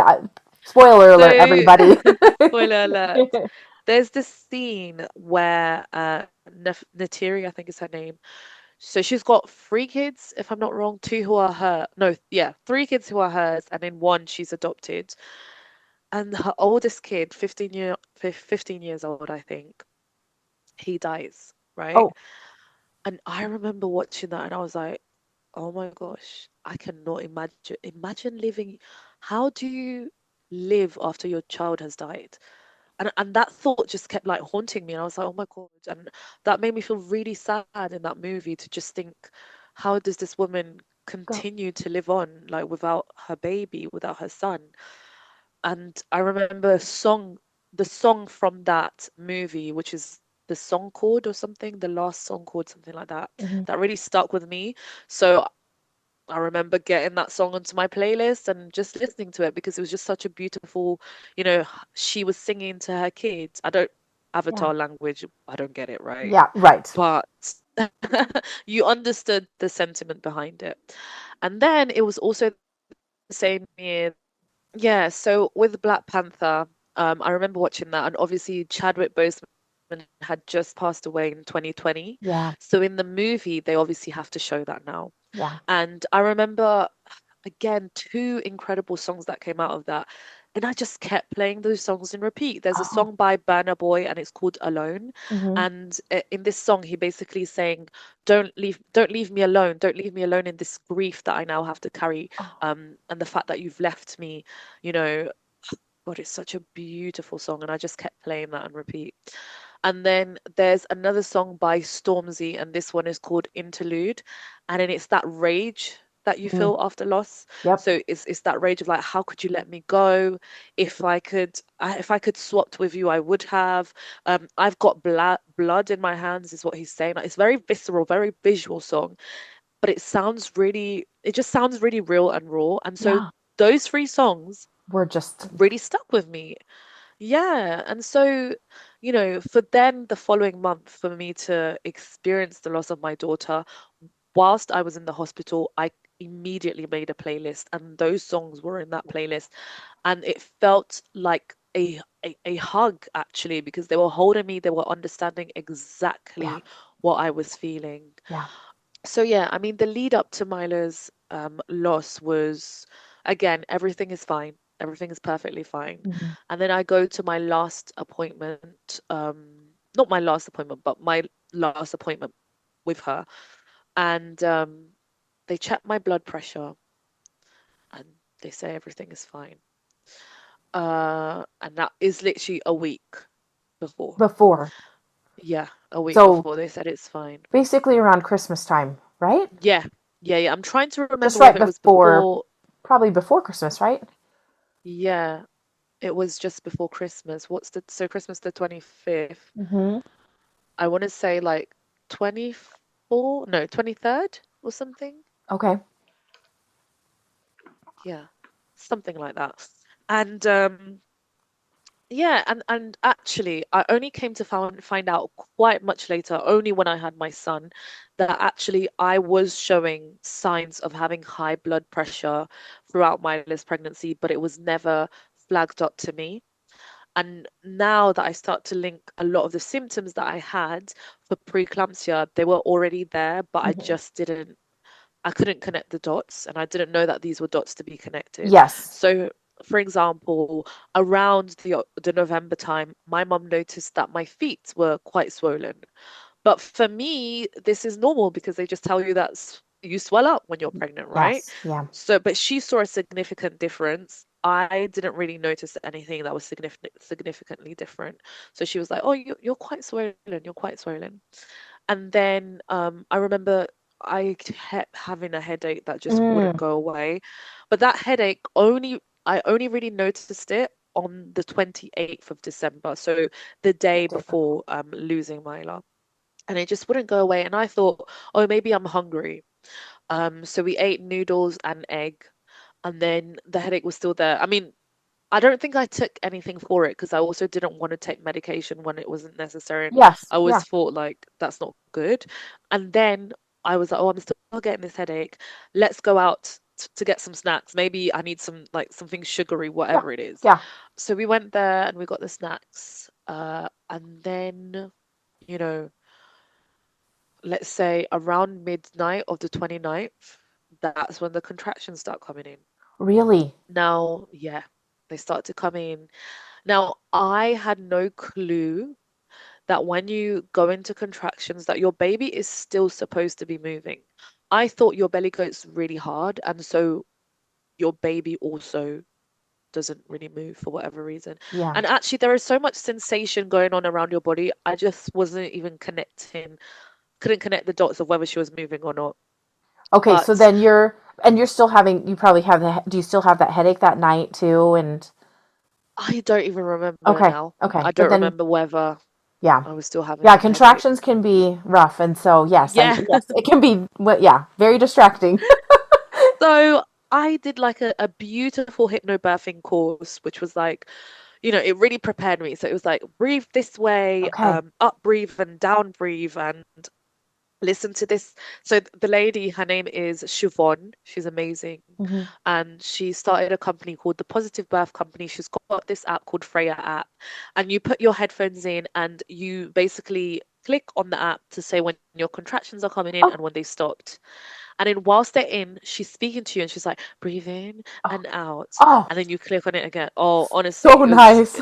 Spoiler alert, So, everybody. spoiler alert. There's this scene where Natiri, I think is her name. So she's got three kids, if I'm not wrong, two who are her. No, yeah, three kids who are hers, and then one she's adopted. And her oldest kid, 15 years old, I think, he dies, right? Oh, And I remember watching that and I was like, oh my gosh, I cannot imagine living. How do you live after your child has died? And that thought just kept like haunting me. And I was like, oh my God. And that made me feel really sad in that movie to just think, how does this woman go. continue to live on like without her baby, without her son? And I remember the song from that movie, which is the song chord or something, the last song chord, something like that, Hmm. that really stuck with me. So I remember getting that song onto my playlist and just listening to it because it was just such a beautiful, she was singing to her kids. I don't Yeah. Avatar language, I don't get it right, Yeah, right. but you understood the sentiment behind it. And then it was also the same year. Yeah, so with Black Panther, I remember watching that, and obviously Chadwick Boseman had just passed away in 2020. Yeah. So in the movie, they obviously have to show that now. Yeah. And I remember, again, two incredible songs that came out of that. And I just kept playing those songs in repeat. There's a Oh. song by Burna Boy and it's called Alone. Hmm. And in this song, he basically is saying, don't leave me alone. Don't leave me alone in this grief that I now have to carry. Oh. And the fact that you've left me, you know, God, it's such a beautiful song. And I just kept playing that on repeat. And then there's another song by Stormzy, and this one is called Interlude. And then it's that rage that you Mm. feel after loss. Yep. So it's that rage of like, how could you let me go? If I could swapped with you, I would have. I've got blood in my hands, is what he's saying. Like, it's very visceral, very visual song, but it just sounds really real and raw. And so Yeah. those three songs We're just really stuck with me. Yeah, and so, for then the following month for me to experience the loss of my daughter, whilst I was in the hospital, I immediately made a playlist, and those songs were in that playlist, and it felt like a hug actually, because they were holding me, they were understanding yeah. exactly what I was feeling. Yeah. So yeah, I mean the lead up to Milo's loss was, again, everything is fine. Everything is perfectly fine. Hmm. And then I go to my last appointment, not my last appointment, but my last appointment with her. And they check my blood pressure and they say everything is fine. And that is literally a week before. before. Yeah, a week So before. They said it's fine. basically around Christmas time, right? Yeah, yeah, yeah. I'm trying to Just remember right whether it was before, before. probably before Christmas, right? Yeah, it was just before Christmas. So Christmas the 25th. Mm-hmm. I want to say like 24, no, 23rd or something. Okay. Yeah, something like that. And yeah, and actually, I only came to find out quite much later, only when I had my son, that actually I was showing signs of having high blood pressure throughout my Liz pregnancy, but it was never flagged up to me. And now that I start to link a lot of the symptoms that I had for preeclampsia, they were already there, but Hmm. I couldn't connect the dots, and I didn't know that these were dots to be connected. Yes. So, for example, around the November time, my mum noticed that my feet were quite swollen. But for me, this is normal because they just tell you that you swell up when you're pregnant, right? Yes. Yeah. So, but she saw a significant difference. I didn't really notice anything that was significantly different. So she was like, "Oh, you're quite swollen. You're quite swollen." And then I remember I kept having a headache that just wouldn't Mm. go away. But that I only really noticed it on the 28th of December, so the The day day before. before losing Myla. And it just wouldn't go away. And I thought, oh, maybe I'm hungry. So we ate noodles and egg, and then the headache was still there. I mean, I don't think I took anything for it because I also didn't want to take medication when it wasn't necessary. And Yes. I Yeah. always thought like that's not good. And then I was like, oh, I'm still getting this headache. Let's go out to get some snacks. Maybe I need some like something sugary, Yeah. whatever it is. Yeah. So we went there and we got the snacks. And then, you know, let's say around midnight of the 29th, that's when the contractions start coming in. Really. Now, yeah, they start to come in. Now, I had no clue that when you go into contractions that your baby is still supposed to be moving. I thought your belly goes really hard, and so your baby also doesn't really move for whatever reason. Yeah. And actually, there is so much sensation going on around your body. I just wasn't even couldn't connect the dots of whether she was moving or not. Okay. So But then you're still having, you probably have do you still have that headache that night too? And I don't even remember okay. now. Okay. I But don't then, remember whether yeah. I was still having Yeah. the headache. Contractions can be rough. And so, yes, Yeah. yes, it can be, yeah, very distracting. So I did like a beautiful hypnobirthing course, which was like, it really prepared me. So it was like breathe this way, Okay. up breathe and down breathe and listen to this. So the lady, her name is Siobhan. She's amazing. Hmm. And she started a company called the Positive Birth Company. She's got this app called Freya app. And you put your headphones in and you basically click on the app to say when your contractions are coming in Oh, and when they stopped. And then whilst they're in, she's speaking to you and she's like, breathe in oh, and out. oh, And then you click on it again. Oh, honestly, so it was, nice.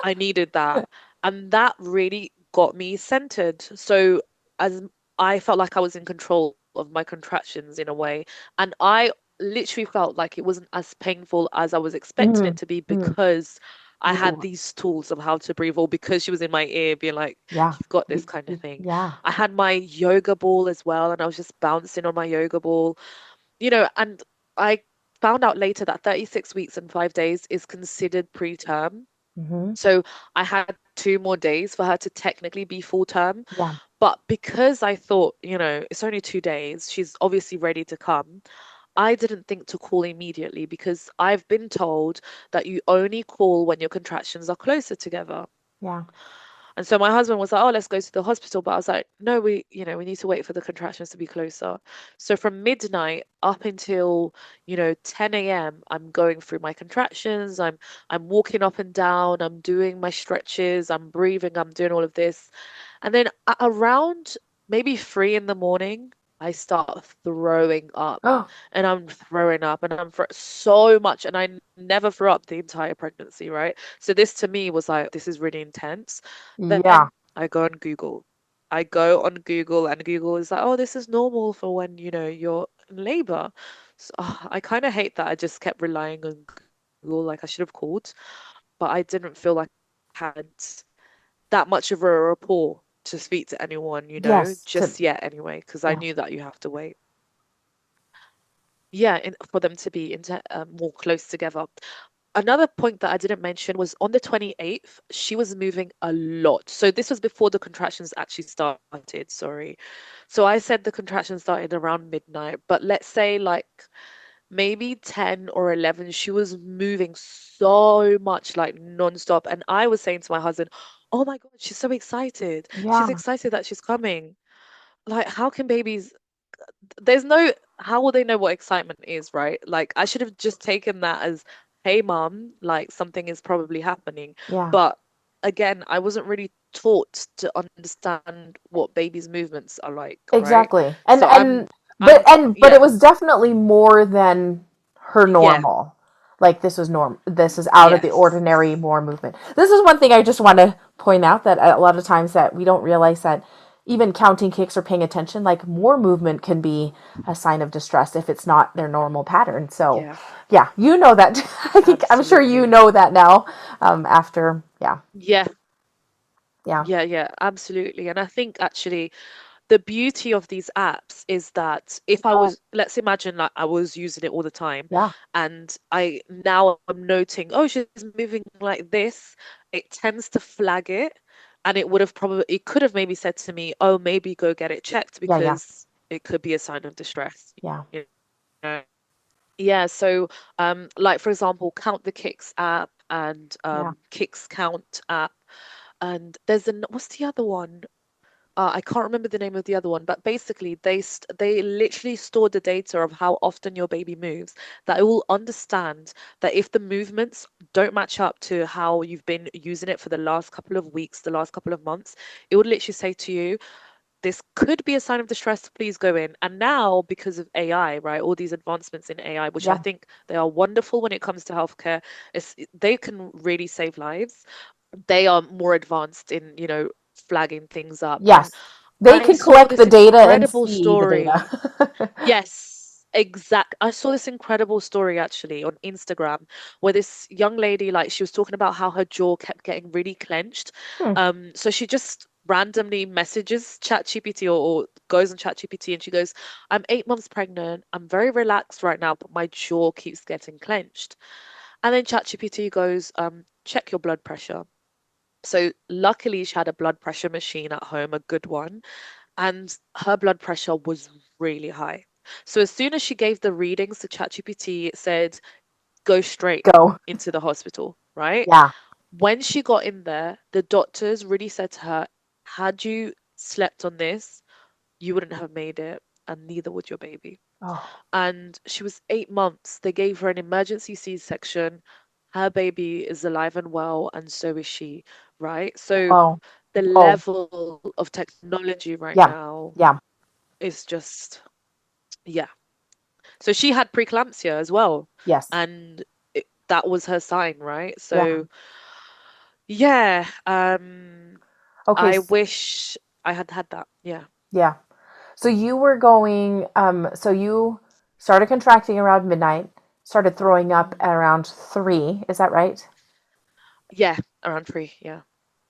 I needed that. And that really got me centered. So as I felt like I was in control of my contractions in a way. And I literally felt like it wasn't as painful as I was expecting Hmm. it to be Hmm. because I had You, these tools of how to breathe, or because she was in my ear being like, yeah. you've got this kind of thing. Yeah. I had my yoga ball as well, and I was just bouncing on my yoga ball, and I found out later that 36 weeks and 5 days is considered preterm. Hmm. So I had 2 more days for her to technically be full term. Yeah. But because I thought, it's only 2 days, she's obviously ready to come. I didn't think to call immediately because I've been told that you only call when your contractions are closer together. Yeah. And so my husband was like, "Oh, let's go to the hospital." But I was like, "No, we need to wait for the contractions to be closer." So from midnight up until, 10 a.m., I'm going through my contractions. I'm walking up and down, I'm doing my stretches, I'm breathing, I'm doing all of this. And then around maybe 3 in the morning, I start throwing up. Oh, And I'm throwing up and so much. And I never threw up the entire pregnancy, right? So this to me was like, this is really intense. yeah. Then I go on Google. I go on Google and Google is like, oh, this is normal for when, you're in labor. So I kind of hate that I just kept relying on Google, like I should have called, but I didn't feel like I had that much of a rapport to speak to anyone, Yes. To just yet anyway, because I yeah. knew that you have to wait. Yeah, for them to be more close together. Another point that I didn't mention was on the 28th, she was moving a lot. So this was before the contractions actually started, sorry. So I said the contractions started around midnight, but let's say like maybe 10 or 11, she was moving so much, like nonstop. And I was saying to my husband, oh my God, she's so excited. She's Yeah. excited that she's coming. Like, how can babies there's no how will they know what excitement is, right? Like I should have just taken that as, hey mom, like something is probably happening. Yeah. But again, I wasn't really taught to understand what babies' movements are like, right? Exactly. So I'm But it yeah, was definitely more than her yeah, normal. Like this was norm. This is out of the yes, ordinary, more movement. This is one thing I just want to point out, that a lot of times that we don't realize that even counting kicks or paying attention, like more movement can be a sign of distress if it's not their normal pattern. So, yeah, yeah, you know that. I'm sure you absolutely. know that now. After, yeah, Yeah, yeah, yeah, absolutely. And I think actually the beauty of these apps is that if I was, let's imagine like I was using it all the time yeah, and I now I'm noting, oh, she's moving like this, it tends to flag it. And it could have maybe said to me, oh, maybe go get it checked yeah, yeah, because it could be a sign of distress. yeah, You know? Yeah, so like for example, Count the Kicks app and yeah, Kicks Count app. And what's the other one? I can't remember the name of the other one, but basically they literally store the data of how often your baby moves, that it will understand that if the movements don't match up to how you've been using it for the last couple of weeks, the last couple of months, it would literally say to you, this could be a sign of distress, please go in. And now, because of AI, right, all these advancements in AI, which I yeah. think they are wonderful when it comes to healthcare, they can really save lives. They are more advanced in, flagging things up. And Yes. They I can saw collect the this data and incredible see the story. data. Yes, exact. I saw this incredible story actually on Instagram where this young lady, like, she was talking about how her jaw kept getting really clenched. Hmm. So she just randomly messages ChatGPT or goes on ChatGPT and she goes, I'm 8 months pregnant. I'm very relaxed right now, but my jaw keeps getting clenched. And then ChatGPT goes, check your blood pressure. So luckily she had a blood pressure machine at home, a good one, and her blood pressure was really high. So as soon as she gave the readings to ChatGPT, it said, go straight Go. into the hospital, right? Yeah. When she got in there, the doctors really said to her, had you slept on this, you wouldn't have made it, and neither would your baby. Oh. And she was 8 months. They gave her an emergency C-section. Her baby is alive and well, and so is she, right? So Oh. the Oh. level of technology right Yeah. now Yeah. is just, yeah. So she had preeclampsia as well, Yes. and that was her sign, right? Yeah. So yeah, Okay. I wish I had had that. Yeah. Yeah. So you were going, so you started contracting around midnight, started throwing up Mhm. around 3, is that right? Yeah, around 3. Yeah.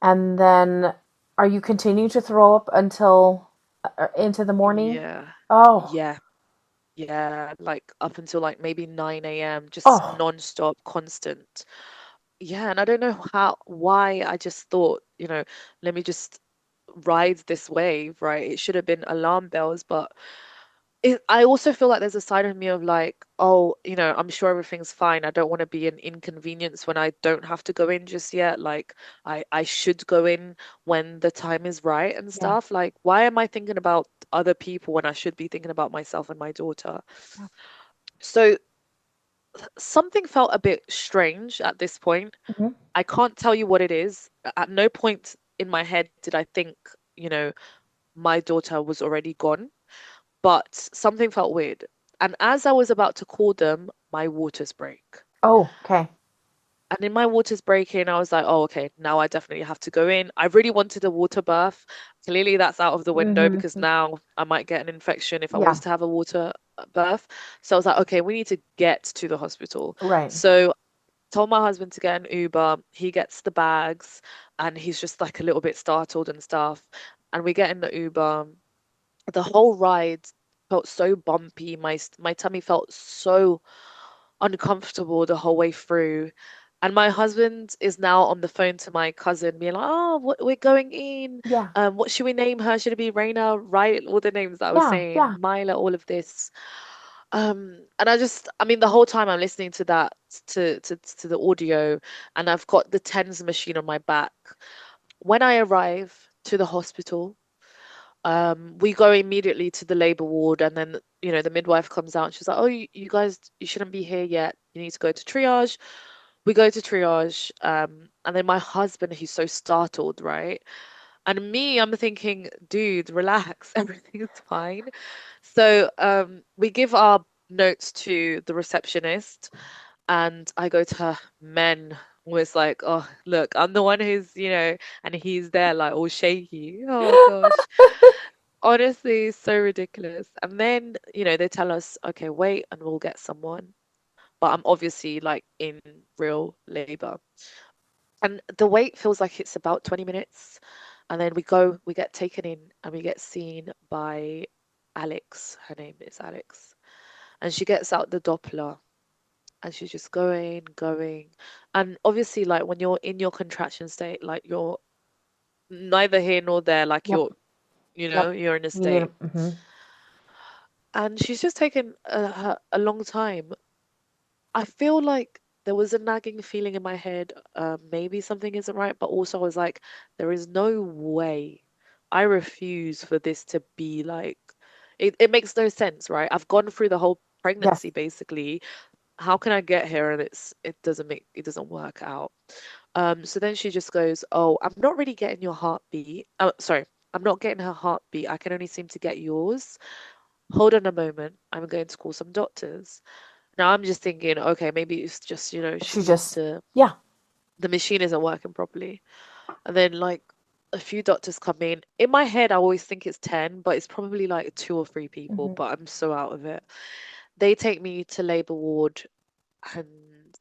And then are you continuing to throw up until into the morning? Yeah. Oh. Yeah. Yeah. Like up until like maybe 9 a.m., just Oh. non-stop, constant. Yeah, and I don't know why I just thought, let me just ride this wave, right? It should have been alarm bells, but I also feel like there's a side of me of like, oh, I'm sure everything's fine. I don't want to be an inconvenience when I don't have to go in just yet. Like, I should go in when the time is right and Yeah. stuff. Like, why am I thinking about other people when I should be thinking about myself and my daughter? Yeah. So something felt a bit strange at this point. Mhm. I can't tell you what it is. At no point in my head did I think, you know, my daughter was already gone, but something felt weird. And as I was about to call them, my waters break. Oh, okay. And in my waters breaking, I was like, oh, okay, now I definitely have to go in. I really wanted a water bath. Clearly, that's out of the window because Hmm. now I might get an infection if I Yeah. was to have a water bath. So I was like, okay, we need to get to the hospital. Right. So told my husband to get an Uber. He gets the bags and he's just like a little bit startled and stuff. And we get in the Uber. The whole ride felt so bumpy. My tummy felt so uncomfortable the whole way through. And my husband is now on the phone to my cousin, being like, "Oh, we're going in. Yeah. What should we name her? Should it be Raina? Right? All the names that I was Yeah. saying, Yeah. Maila, all of this." And I mean, the whole time I'm listening to that, to the audio, and I've got the TENS machine on my back. When I arrive to the hospital, we go immediately to the labor ward, and then the midwife comes out and she's like, "Oh, you guys, you shouldn't be here yet. You need to go to triage." We go to triage, and then my husband, he's so startled, right? And me, I'm thinking, dude, relax, everything's fine. So we give our notes to the receptionist, and I go to her, men was like, "Oh, look, I'm the one who's, and he's there like all shaky. Oh gosh. Honestly, so ridiculous. And then, they tell us, okay, wait, and we'll get someone. But I'm obviously like in real labor. And the wait feels like it's about 20 minutes. And then we get taken in and we get seen by Alex. Her name is Alex. And she gets out the Doppler and she's just going. And obviously, like when you're in your contraction state, like you're neither here nor there, like Yep. Yep. you're in a You need state. And she's just taken a long time. I feel like there was a nagging feeling in my head, maybe something isn't right, but also I was like, there is no way. I refuse for this to be like, it makes no sense, right? I've gone through the whole Yes. pregnancy basically. How can I get here and it doesn't work out. So then she just goes, "Oh, I'm not really getting your heartbeat. Oh, sorry, I'm not getting her heartbeat. I can only seem to get yours. Hold on a moment. I'm going to call some doctors." Now I'm just thinking, okay, maybe it's just, she She needs just, to, yeah. the machine isn't working properly. And then like a few doctors come in. In my head, I always think it's 10, but it's probably like two or three people, Hmm. but I'm so out of it. They take me to labor ward and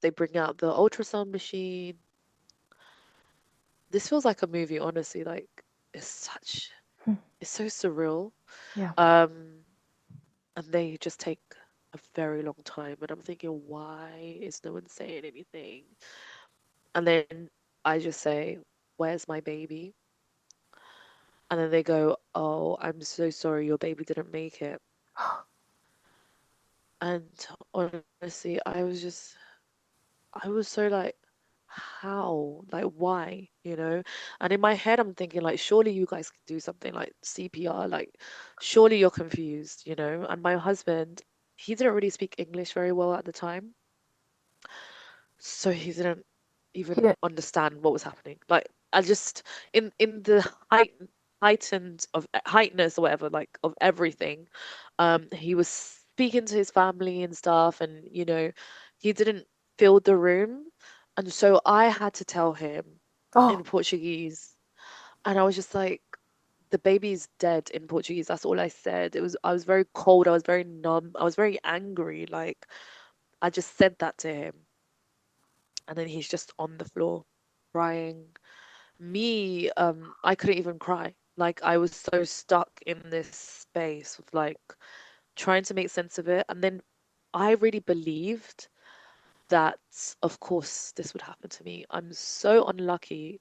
they bring out the ultrasound machine. This feels like a movie, honestly. Like it's such, it's so surreal. Yeah. Um, and they just take a very long time, and I'm thinking, why is no one saying anything? And then I just say, "Where's my baby?" And then they go, "Oh, I'm so sorry, your baby didn't make it." And honestly, I was so like, how? Like, why? And in my head, I'm thinking, like, surely you guys can do something like CPR. Like, surely you're confused. And my husband, he didn't really speak English very well at the time. So he didn't He even didn't. understand what was happening. Like I just in the heightened of heightness or whatever, like of everything, he was speaking to his family and stuff, and he didn't fill the room, and so I had to tell him in Oh, Portuguese, and I was just like, the baby's dead in Portuguese. That's all I said. I was very cold. I was very numb. I was very angry. Like I just said that to him. And then he's just on the floor crying. Me, I couldn't even cry. Like I was so stuck in this space of like trying to make sense of it. And then I really believed that, of course, this would happen to me. I'm so unlucky.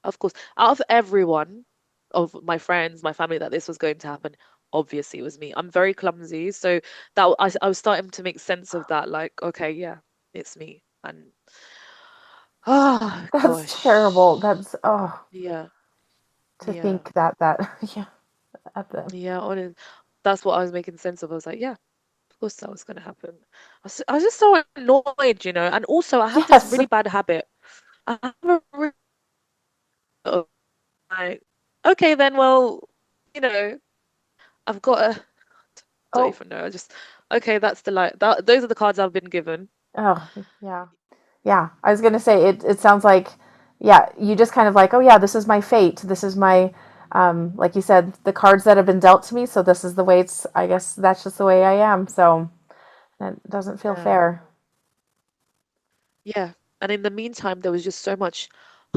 Of course, out of everyone, of my friends, my family, that this was going to happen, obviously it was me. I'm very clumsy, so I was starting to make sense of that. Like, okay, yeah, it's me. And oh that's terrible. gosh. That's, oh, Yeah. to Yeah. think that, yeah, at the, Yeah. That's what I was making sense of. I was like, yeah, of course that was gonna happen. I was just so annoyed. And also I have this yes. really bad habit. I have a really of like, okay then, well, you know, I've got a don't Oh, even know. I just okay, that's the like that those are the cards I've been given. oh, yeah. Yeah. I was going to say, it sounds like, yeah, you just kind of like, oh, yeah, this is my fate. This is my, like you said, the cards that have been dealt to me. So this is the way I guess that's just the way I am. So it doesn't feel Yeah. fair. Yeah. And in the meantime, there was just so much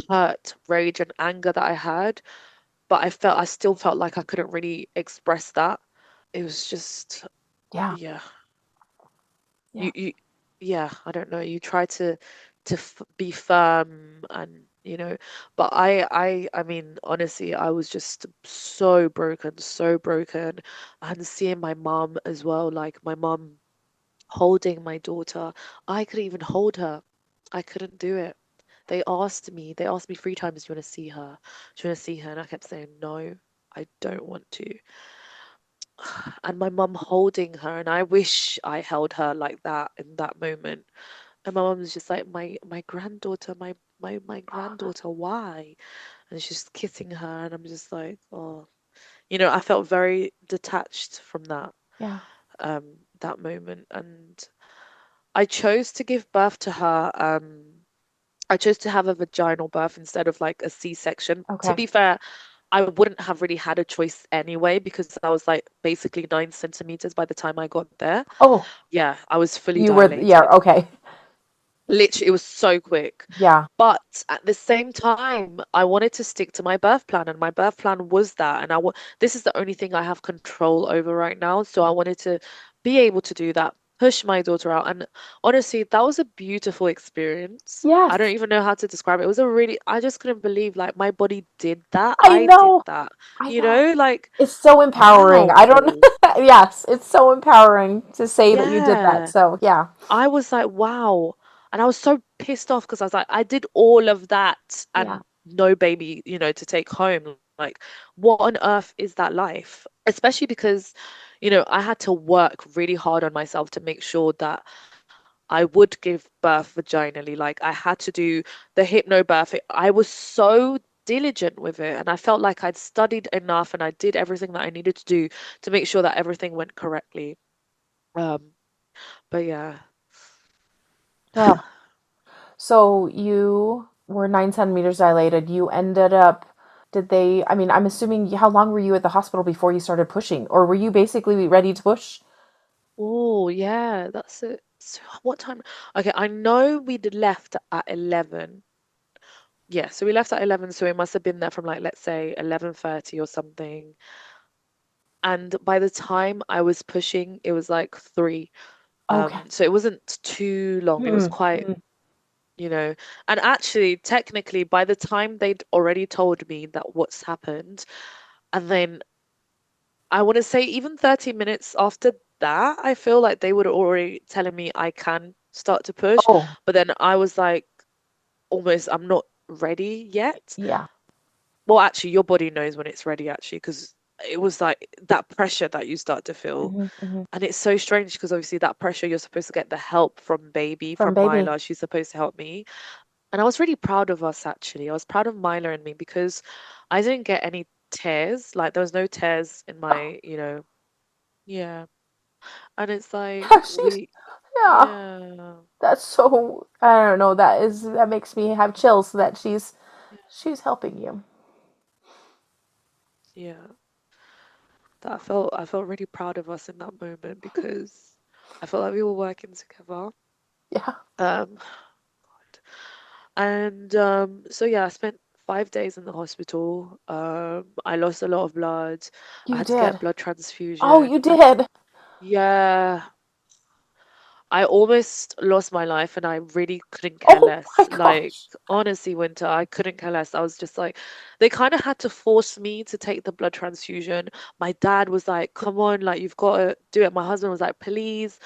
hurt, rage, and anger that I had, but I still felt like I couldn't really express that. It was just, Yeah. yeah, Yeah. you, yeah, I don't know. You try to f be firm and, but I mean, honestly, I was just so broken. And seeing my mom as well, like my mom holding my daughter, I couldn't even hold her. I couldn't do it. They asked me 3 times, do you want to see her? Do you want to see her? And I kept saying, no, I don't want to. And my mum holding her, and I wish I held her like that in that moment. And my mum was just like, my granddaughter, my granddaughter, why? And she's just kissing her, and I'm just like, oh, I felt very detached from Yeah. that moment. And I chose to give birth to her. I chose to have a vaginal birth instead of like a C-section. To Okay. be fair, I wouldn't have really had a choice anyway because I was like basically 9 centimeters by the time I got there. Oh, Yeah, I was fully you were, yeah, dilated. okay. Literally, it was so quick. Yeah. But at the same time, I wanted to stick to my birth plan, and my birth plan was that. And this is the only thing I have control over right now. So I wanted to be able to do that, push my daughter out. And honestly, that was a beautiful experience. I don't Yes. even know how to describe it. It was I just couldn't believe like my body did that. I I did know. that. I know. Like, It's so empowering. wow. I don't know. Yes, it's so empowering to say that you did that. Yeah. So, yeah. I was like, wow. And I was so pissed off because I was like, I did all of that Yeah. and no baby, to take home. Like, what on earth is that life? Especially because, I had to work really hard on myself to make sure that I would give birth vaginally. Like, I had to do the hypnobirth. I was so diligent with it. And I felt like I'd studied enough and I did everything that I needed to do to make sure that everything went correctly. Um, but yeah. Oh. So you were 9 centimeters dilated. You ended up, did they, I mean, I'm assuming, how long were you at the hospital before you started pushing? Or were you basically ready to push? Oh, yeah, that's it. So what time? Okay, I know we'd left at 11. Yeah, so we left at 11, so we must have been there from like, let's say 11:30 or something. And by the time I was pushing, it was like 3. Okay. So it wasn't too long. It was Hmm. quite, Hmm. you know, and actually, technically, by the time they'd already told me that what's happened, and then I want to say even 30 minutes after that, I feel like they were already telling me I can start to push. Oh, But then I was like, almost, I'm not ready yet. yeah. Well, actually, your body knows when it's ready, actually, because it was like that pressure that you start to feel. Hmm. Hmm. And it's so strange because obviously that pressure, you're supposed to get the help from baby, From from baby. Maila. She's supposed to help me. And I was really proud of us, actually. I was proud of Maila and me because I didn't get any tears. Like, there was no tears in my, yeah. And it's like Yeah, yeah. yeah, That's so, I don't know, that makes me have chills that yeah, she's helping you. yeah. That I felt really proud of us in that moment because I felt like we were working together. Yeah. Um, and so yeah, I spent 5 days in the hospital. I lost a lot of blood. I You had to get did. blood Oh, transfusion. you did. Yeah, I almost lost my life and I really couldn't care Oh my less. Like, gosh. honestly, Winter, I couldn't care less. I was just like, they kind of had to force me to take the blood transfusion. My dad was like, come on, like, you've got to do it. My husband was like, please.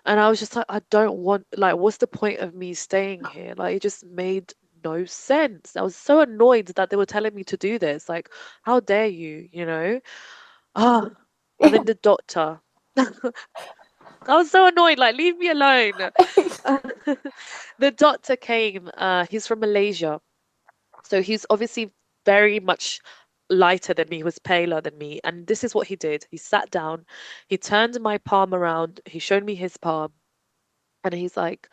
And I was just like, I don't want, like, what's the point of me staying here? Like, it just made no sense. I was so annoyed that they were telling me to do this. Like, how dare you, you know? Ah, and then the doctor. I was so annoyed, like, leave me alone. The doctor came, he's from Malaysia. So he's obviously very much lighter than me. He was paler than me. And this is what he did. He sat down, he turned my palm around, he showed me his palm, and he's like,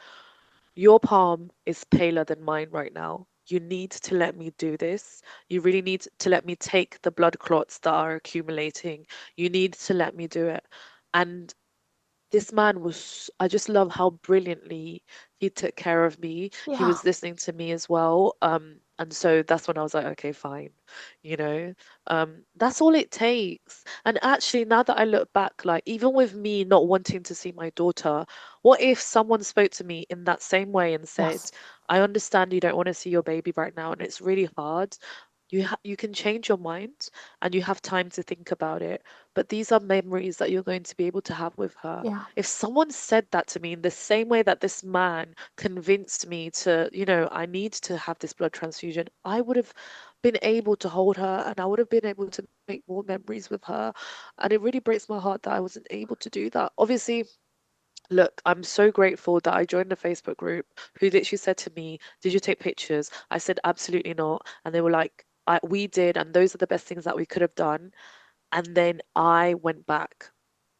your palm is paler than mine right now. You need to let me do this. You really need to let me take the blood clots that are accumulating. You need to let me do it. And this man was, I just love how brilliantly he took care of me. He Yeah. was listening to me as well. And so that's when I was like, okay, fine, you know, that's all it takes. And actually, now that I look back, like even with me not wanting to see my daughter, what if someone spoke to me in that same way and said, Yes. I understand you don't want to see your baby right now, and it's really hard. You can change your mind and you have time to think about it. But these are memories that you're going to be able to have with her. Yeah. If someone said that to me in the same way that this man convinced me to, I need to have this blood transfusion, I would have been able to hold her and I would have been able to make more memories with her. And it really breaks my heart that I wasn't able to do that. Obviously, look, I'm so grateful that I joined a Facebook group who literally said to me, "Did you take pictures?" I said, "Absolutely not." And they were like, "We did, and those are the best things that we could have done." And then I went back.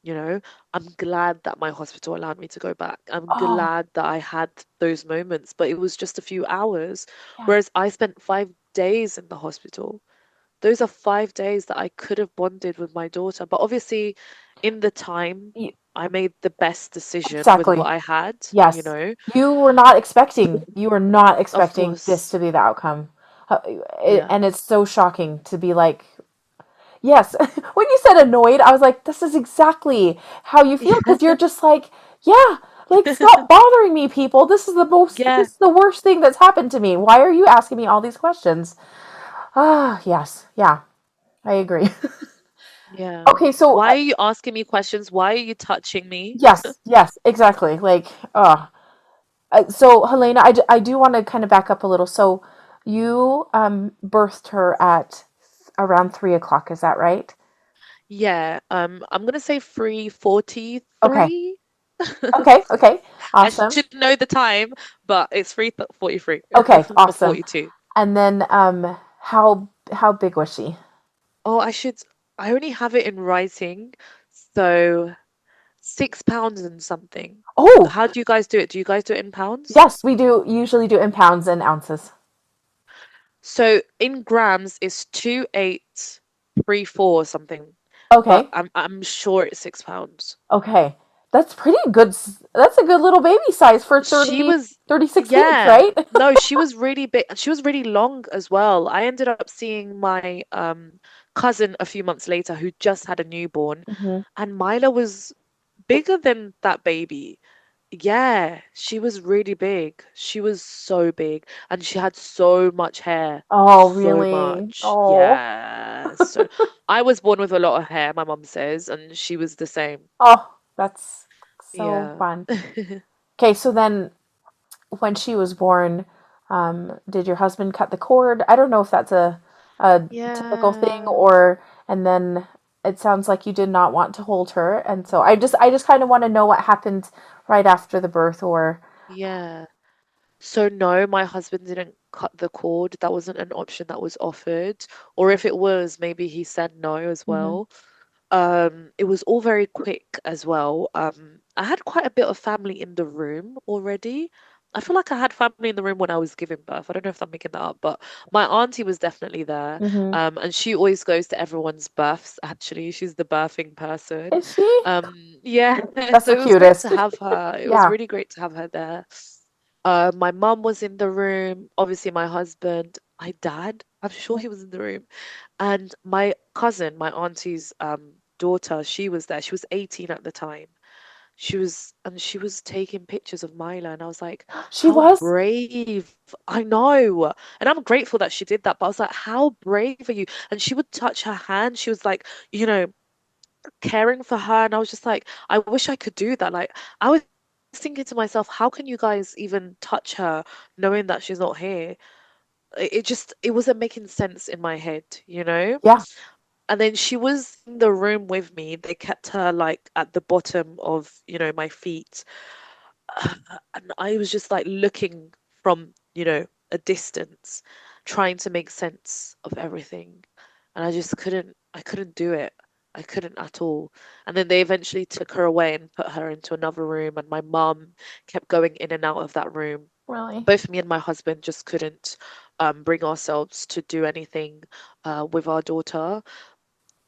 You know, I'm glad that my hospital allowed me to go back. I'm Oh, glad that I had those moments, but it was just a few hours. yeah. Whereas I spent 5 days in the hospital. Those are 5 days that I could have bonded with my daughter. But obviously, in the time, Y- I made the best decision with what Exactly. I had, Yes. You were not Of expecting this course. to be the outcome. Uh, Yeah. And it's so shocking to be like, yes. When you said annoyed, I was like, this is exactly how you feel because you're just like, yeah, like stop bothering me, people. Yeah. This is the worst thing that's happened to me. Why are you asking me all these questions? Ah, yes. Yeah, I agree. Yeah. Okay, so Why are you asking me questions? Why are you touching me? yes, exactly. Like, so Helena, I do want to kind of back up a little. So you birthed her at around 3 o'clock, is that right? Yeah. I'm gonna say Okay. 3:43. Okay. I Awesome. should know the time, but it's 3:43 Okay, or awesome. 42. And then how big was she? Oh, I only have it in writing. So 6 pounds and something. Oh, How do you guys do it? Do you guys do it in pounds? yes, we do usually do in pounds and ounces. So in grams it's 2834 or something, but Okay. I'm sure it's 6 pounds. Okay. That's pretty good. That's a good little baby size for She was, 36 weeks, yeah, right? no, she was really big. She was really long as well. I ended up seeing my cousin a few months later who just had a newborn, Hmm. and Mila was bigger than that baby. Yeah, she was really big. She was so big and she had so much hair. Oh, So really? much. Oh. Yeah. So I was born with a lot of hair, my mum says, and she was the same. Oh, that's so Yeah. fun. Okay, so then when she was born, did your husband cut the cord? I don't know if that's a typical thing Yeah. or, and then it sounds like you did not want to hold her. And so I just kind of want to know what happened right after the birth or, Yeah. So no, my husband didn't cut the cord. That wasn't an option that was offered. Or if it was, maybe he said no as Mhm. well. It was all very quick as well. I had quite a bit of family in the room already. I feel like I had family in the room when I was giving birth. I don't know if I'm making that up, but my auntie was definitely there. Mhm. And she always goes to everyone's births, actually. She's the birthing person. Is she? Yeah, That's so the it was great cutest. to have her. It was Yeah. really great to have her there. My mum was in the room, obviously my husband, my dad, I'm sure he was in the room. And my cousin, my auntie's daughter, she was there. She was 18 at the time. She was taking pictures of Mila, and I was like, She how was? brave. I know. And I'm grateful that she did that, but I was like, how brave are you? And she would touch her hand. She was like, caring for her, and I was just like, I wish I could do that. Like I was thinking to myself, how can you guys even touch her knowing that she's not here? It wasn't making sense in my head. Yeah. And then she was in the room with me. They kept her like at the bottom of, my feet. And I was just like looking from, a distance, trying to make sense of everything. And I couldn't do it. I couldn't at all. And then they eventually took her away and put her into another room. And my mum kept going in and out of that room. Really? Both me and my husband just couldn't bring ourselves to do anything with our daughter.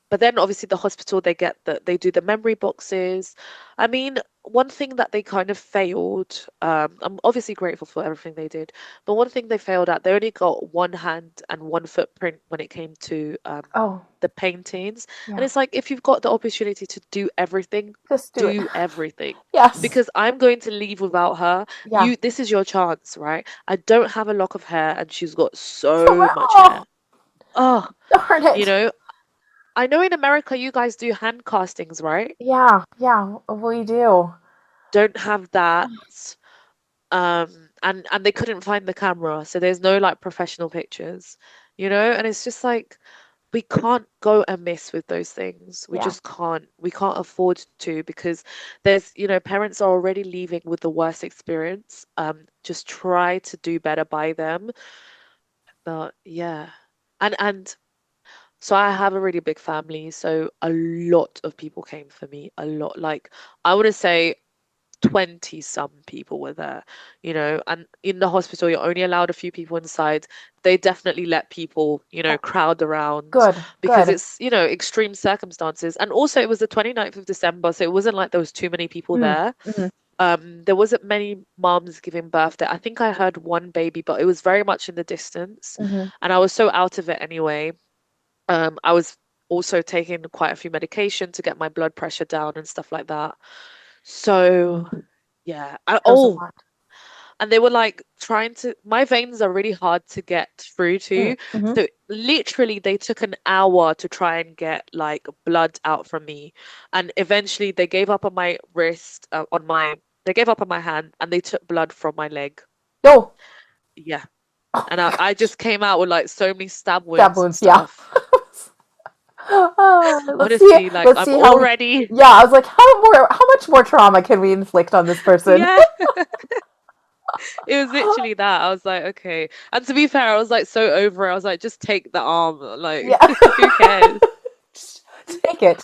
But then obviously the hospital they do the memory boxes. I mean, one thing that they kind of failed, I'm obviously grateful for everything they did, but one thing they failed at, they only got one hand and one footprint when it came to Oh, the paintings. And yeah. it's like, if you've got the opportunity to do everything, Just do it. do everything. Yes. Because I'm going to leave without her. Yeah. This is your chance, right? I don't have a lock of hair and she's got So, so much oh, hair. Oh, darn you it. know, I know in America you guys do hand castings, right? Yeah. Yeah. We do. Don't have that. And they couldn't find the camera, so there's no like professional pictures, and it's just like we can't go amiss with those things. We Yeah. just can't. We can't afford to because parents are already leaving with the worst experience. Just try to do better by them. But yeah. And so I have a really big family, so a lot of people came for me. A lot. Like I want to say 20 some people were there, and in the hospital, you're only allowed a few people inside. They definitely let people, Oh, crowd around good. because Good. it's, extreme circumstances. And also, it was the 29th of December, so it wasn't like there was too many people Mm, there. mm, There wasn't many moms giving birth there. I think I heard one baby, but it was very much in the distance. mm-hmm. And I was so out of it anyway. I was also taking quite a few medication to get my blood pressure down and stuff like that. So yeah. That was a lot. And they were like trying to, my veins are really hard to get through Mm, to. mm-hmm. So literally they took an hour to try and get like blood out from me. And eventually they gave up on my wrist, they gave up on my hand and they took blood from my leg. No. Yeah. Oh And my I gosh. just came out with like so many stab Stab wounds and wounds. Yeah. stuff. Oh, let's see. Honestly, like Let's I'm see how we. already, Yeah, I was like, how much more trauma can we inflict on this person? yeah. It was literally that. I was like, okay. And to be fair, I was like so over it. I was like, just take the arm. Like, Yeah. who cares? Just take it.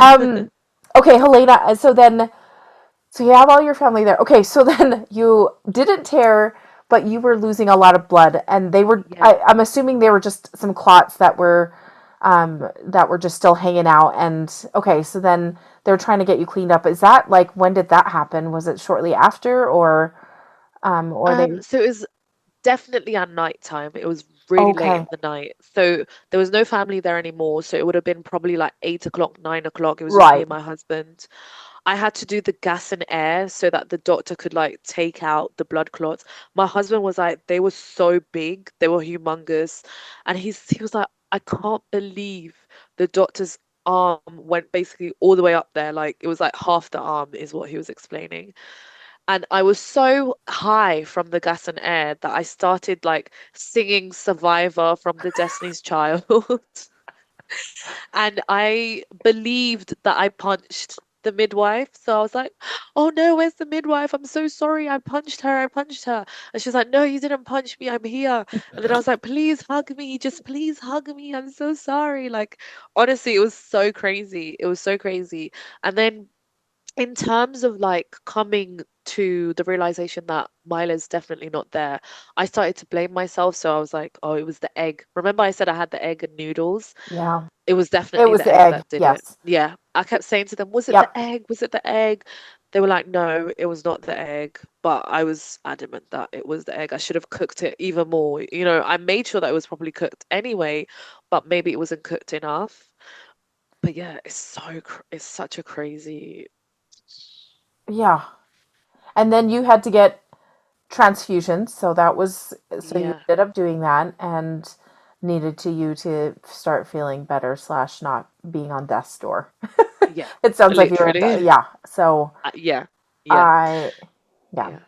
Um. Okay, Helena. So you have all your family there. Okay, so then you didn't tear, but you were losing a lot of blood, and they were. Yeah. I'm assuming they were just some clots that were just still hanging out. And okay, so then they're trying to get you cleaned up. Is that like when did that happen? Was it shortly after, or they? So it was definitely at night time. It was really late Okay, in the night. So there was no family there anymore. So it would have been probably like 8 o'clock, 9 o'clock. It was just me right. and my husband. I had to do the gas and air so that the doctor could like take out the blood clots. My husband was like, they were so big, they were humongous. And he was like, I can't believe the doctor's arm went basically all the way up there. Like it was like half the arm is what he was explaining. And I was so high from the gas and air that I started like singing Survivor from the Destiny's Child. And I believed that I punched the midwife. So I was like, oh no, where's the midwife? I'm so sorry. I punched her. I punched her. And she's like, no, you didn't punch me. I'm here. And then I was like, please hug me. Just please hug me. I'm so sorry. Like, honestly, it was so crazy. It was so crazy. And then in terms of like coming to the realization that Mila's definitely not there, I started to blame myself. So I was like, oh, it was the egg. Remember I said I had the egg and noodles? Yeah, It was it definitely was the the egg egg. that did it. Yes. Yeah. I kept saying to them, was it the Yep. egg? Was it the egg? They were like, no, it was not the egg. But I was adamant that it was the egg. I should have cooked it even more. I made sure that it was properly cooked anyway, but maybe it wasn't cooked enough. But yeah, it's such a crazy. Yeah. And then you had to get transfusions, so you Yeah. ended up doing that and needed you to start feeling better slash not being on death's door. Yeah. It sounds like you were, Literally. yeah. So Yeah. Yeah. I, yeah. Yeah.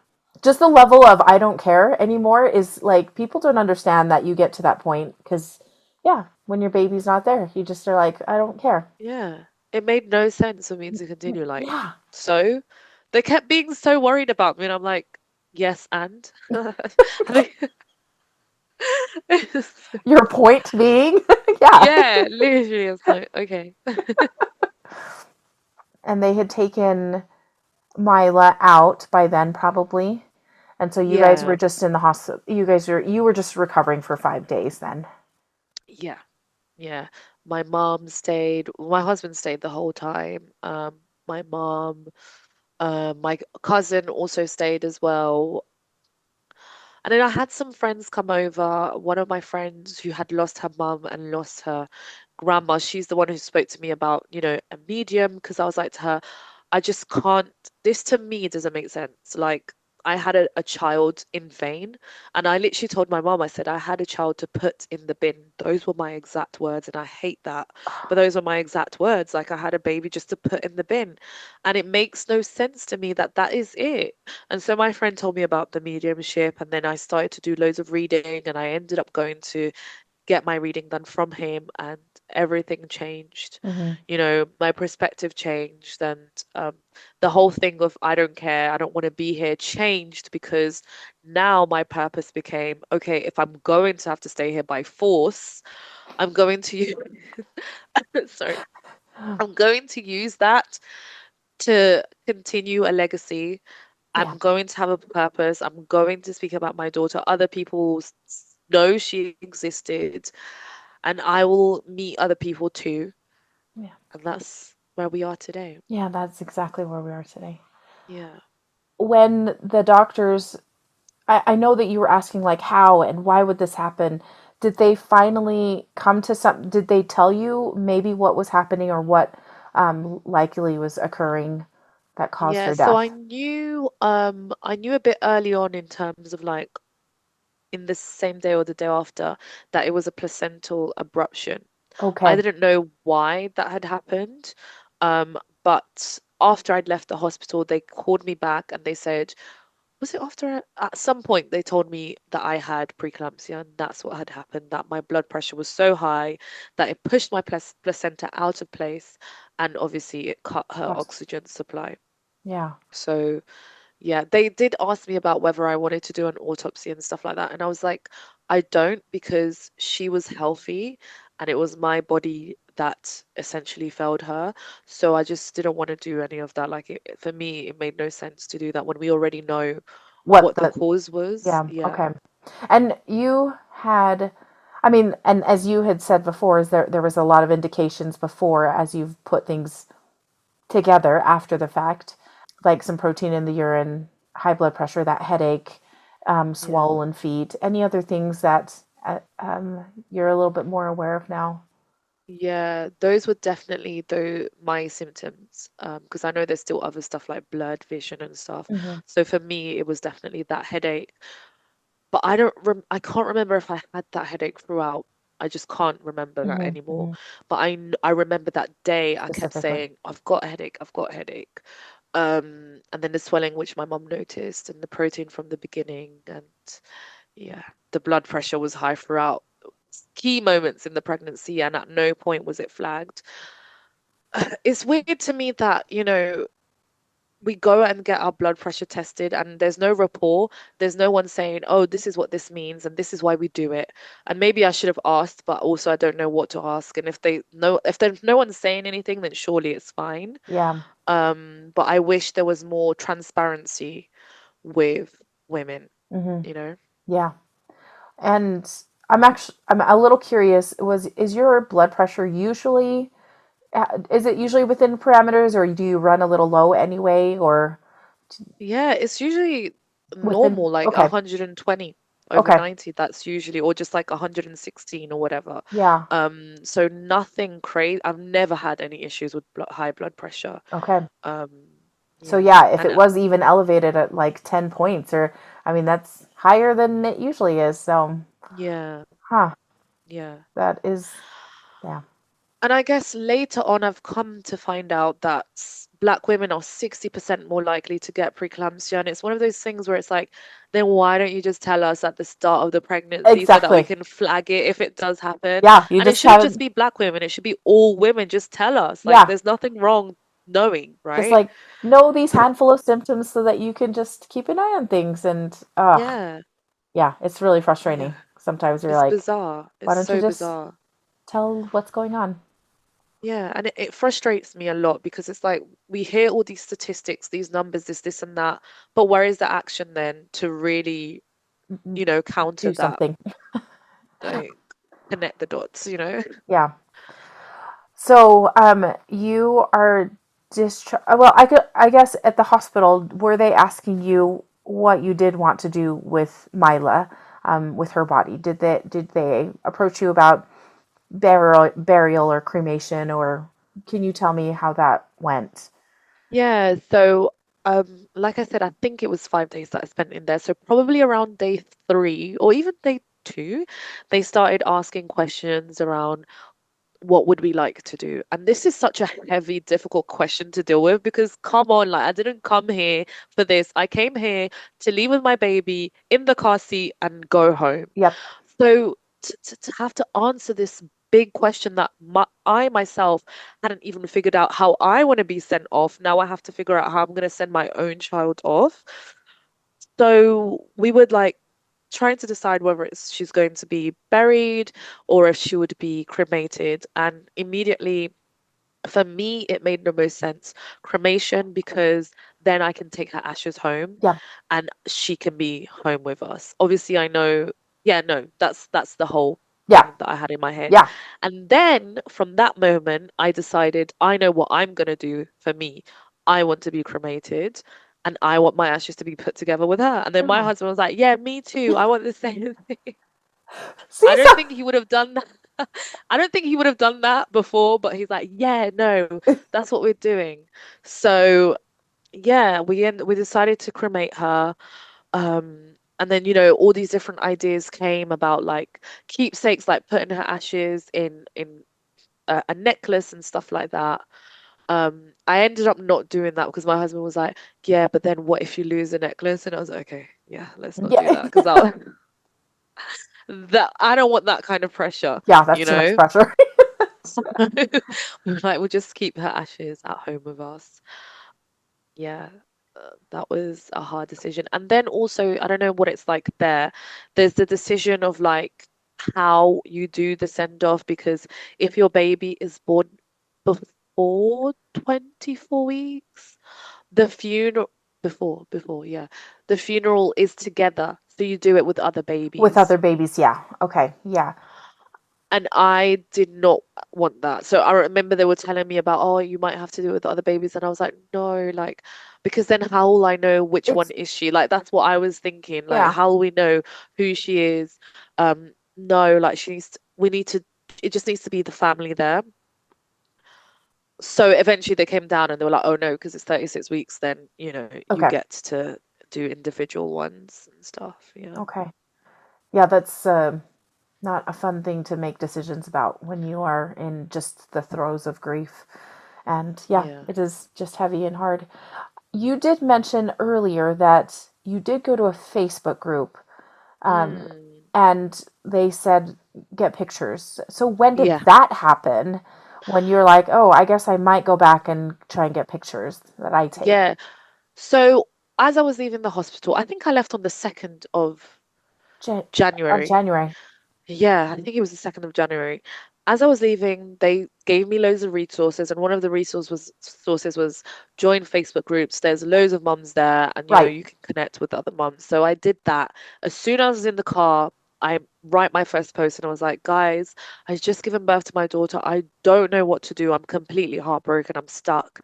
Just the level of I don't care anymore is like people don't understand that you get to that point because, yeah, when your baby's not there, you just are like, I don't care. Yeah. It made no sense for me to continue. Like, Yeah. so they kept being so worried about me, and I'm like, yes, and I think Your point being, yeah. yeah, literally, it's like, okay. And they had taken Mila out by then, probably. And so you guys were Yeah, just in the hospital. You were just recovering for 5 days then. yeah, yeah. My husband stayed the whole time. My mom, My cousin also stayed as well. And then I had some friends come over. One of my friends who had lost her mum and lost her grandma, she's the one who spoke to me about, a medium, because I was like to her, I just can't, this to me doesn't make sense. Like, I had a child in vain, and I literally told my mom, I said, I had a child to put in the bin. Those were my exact words, and I hate that. But those were my exact words. Like, I had a baby just to put in the bin. And it makes no sense to me that that is it. And so my friend told me about the mediumship, and then I started to do loads of reading, and I ended up going to get my reading done from him, and everything changed. Hmm. My perspective changed, and the whole thing of I don't care, I don't want to be here changed, because now my purpose became, okay, if I'm going to have to stay here by force, I'm going to use, sorry, I'm going to use that to continue a legacy. Yeah. I'm going to have a purpose. I'm going to speak about my daughter. Other people know she existed, and I will meet other people too. Yeah. And that's where we are today. Yeah, that's exactly where we are today. Yeah. When the doctors, I know that you were asking like how and why would this happen? Did they finally come to some? Did they tell you maybe what was happening or what likely was occurring that caused Yeah, her so death? I knew a bit early on, in terms of like in the same day or the day after, that it was a placental abruption. I Okay. didn't know why that had happened. But after I'd left the hospital, they called me back and they said, was it after, at some point they told me that I had preeclampsia, and that's what had happened, that my blood pressure was so high that it pushed my placenta out of place, and obviously it cut her Got oxygen supply. Yeah. So yeah, they did ask me about whether I wanted to do an autopsy and stuff like that. And I was like, I don't, because she was healthy and it was my body that essentially failed her. So I just didn't want to do any of that. Like, for me, it made no sense to do that when we already know What what the the cause was. Yeah, Yeah. okay. And you had, I mean, and as you had said before, is there was a lot of indications before as you've put things together after the fact, like some protein in the urine, high blood pressure, that headache, Yeah. swollen feet. Any other things that you're a little bit more aware of now? Yeah, those were definitely my symptoms. Because I know there's still other stuff like blurred vision and stuff. Hmm. So for me, it was definitely that headache. But I can't remember if I had that headache throughout. I just can't remember that Hmm. anymore. Hmm. But I remember that day I kept Specifically. saying, I've got a headache, I've got a headache. And then the swelling, which my mom noticed, and the protein from the beginning, and yeah, the blood pressure was high throughout key moments in the pregnancy, and at no point was it flagged. It's weird to me that, we go and get our blood pressure tested, and there's no rapport. There's no one saying, oh, this is what this means and this is why we do it. And maybe I should have asked, but also I don't know what to ask. And if there's no one saying anything, then surely it's fine. Yeah. But I wish there was more transparency with women, Hmm. you know? Yeah. And I'm a little curious, is your blood pressure usually is it usually within parameters, or do you run a little low anyway, or Yeah, it's usually within? normal, like Okay. 120 over Okay. 90. That's usually, or just like 116 or whatever. Yeah. So nothing crazy. I've never had any issues with high blood pressure. Okay. Um, So yeah, yeah, if and it was even elevated at like 10 points, or I mean that's higher than it usually is. So, yeah, huh, yeah. that is yeah. And I guess later on, I've come to find out that black women are 60% more likely to get preeclampsia. And it's one of those things where it's like, then why don't you just tell us at the start of the pregnancy so that we Exactly. can flag it if it does happen? Yeah, you And it just shouldn't just haven't be black women, it should be all women. Just tell us. Like, yeah, there's nothing wrong knowing, just right? like know these handful of symptoms so that you can just keep an eye on things and Yeah, yeah, it's really frustrating. yeah. Sometimes you're It's like, bizarre. why It's don't you so just bizarre. tell what's going on? Yeah, and it frustrates me a lot, because it's like we hear all these statistics, these numbers, this and that, but where is the action then to really, counter Do that, something. like connect the dots? Yeah. So, you are Well, I guess at the hospital, were they asking you what you did want to do with Mila, with her body? Did they approach you about burial or cremation, or can you tell me how that went? Yeah, so like I said, I think it was 5 days that I spent in there. So probably around day three or even day two, they started asking questions around what would we like to do? And this is such a heavy, difficult question to deal with because come on, like I didn't come here for this. I came here to leave with my baby in the car seat and go home. Yep. So to have to answer this big question that I myself hadn't even figured out how I want to be sent off. Now I have to figure out how I'm going to send my own child off. So we would like trying to decide whether she's going to be buried or if she would be cremated. And immediately, for me, it made the most sense. Cremation, because then I can take her ashes home Yeah. and she can be home with us. Obviously, I know, yeah, no, that's the whole Yeah. thing that I had in my head. Yeah. And then from that moment, I decided I know what I'm gonna do for me. I want to be cremated and I want my ashes to be put together with her. And then my Oh. husband was like, yeah, me too. I want the same thing. See, I so don't think he would have done that. I don't think he would have done that before, but he's like, yeah, no, that's what we're doing. So yeah, we decided to cremate her. And then, all these different ideas came about like keepsakes, like putting her ashes in a necklace and stuff like that. I ended up not doing that because my husband was like, yeah, but then what if you lose the necklace? And I was like, okay, yeah, let's not do yeah. that because I that I don't want that kind of pressure, Yeah, you that's too much know? pressure. So we were like, we'll just keep her ashes at home with us. Yeah, that was a hard decision. And then also, I don't know what it's like there. There's the decision of like how you do the send off because if your baby is born before 24 weeks, the funeral yeah, the funeral is together. So you do it with other With babies. other babies, yeah. Okay, yeah. And I did not want that. So I remember they were telling me about, oh, you might have to do it with other babies. And I was like, no, like, because then how will I know which one It's is she? Like, that's what I was thinking. Like, yeah. how will we know who she is? No, like, we need to, it just needs to be the family there. So eventually they came down and they were like, oh, no, because it's 36 weeks, then, you Okay. get to do individual ones and stuff. Yeah. Okay. Yeah, that's not a fun thing to make decisions about when you are in just the throes of grief. And yeah, Yeah. it is just heavy and hard. You did mention earlier that you did go to a Facebook group, um, Mm, and they said get pictures. So when did yeah. that happen? When you're like, oh, I guess I might go back and try and get pictures that I take. Yeah. So as I was leaving the hospital, I think I left on the 2nd of Jan- of January. January. Yeah, I think it was the 2nd of January. As I was leaving, they gave me loads of resources, and one of the resources was join Facebook groups. There's loads of mums there, and Right. you can connect with other mums. So I did that. As soon as I was in the car, I write my first post, and I was like, guys, I've just given birth to my daughter. I don't know what to do. I'm completely heartbroken. I'm stuck.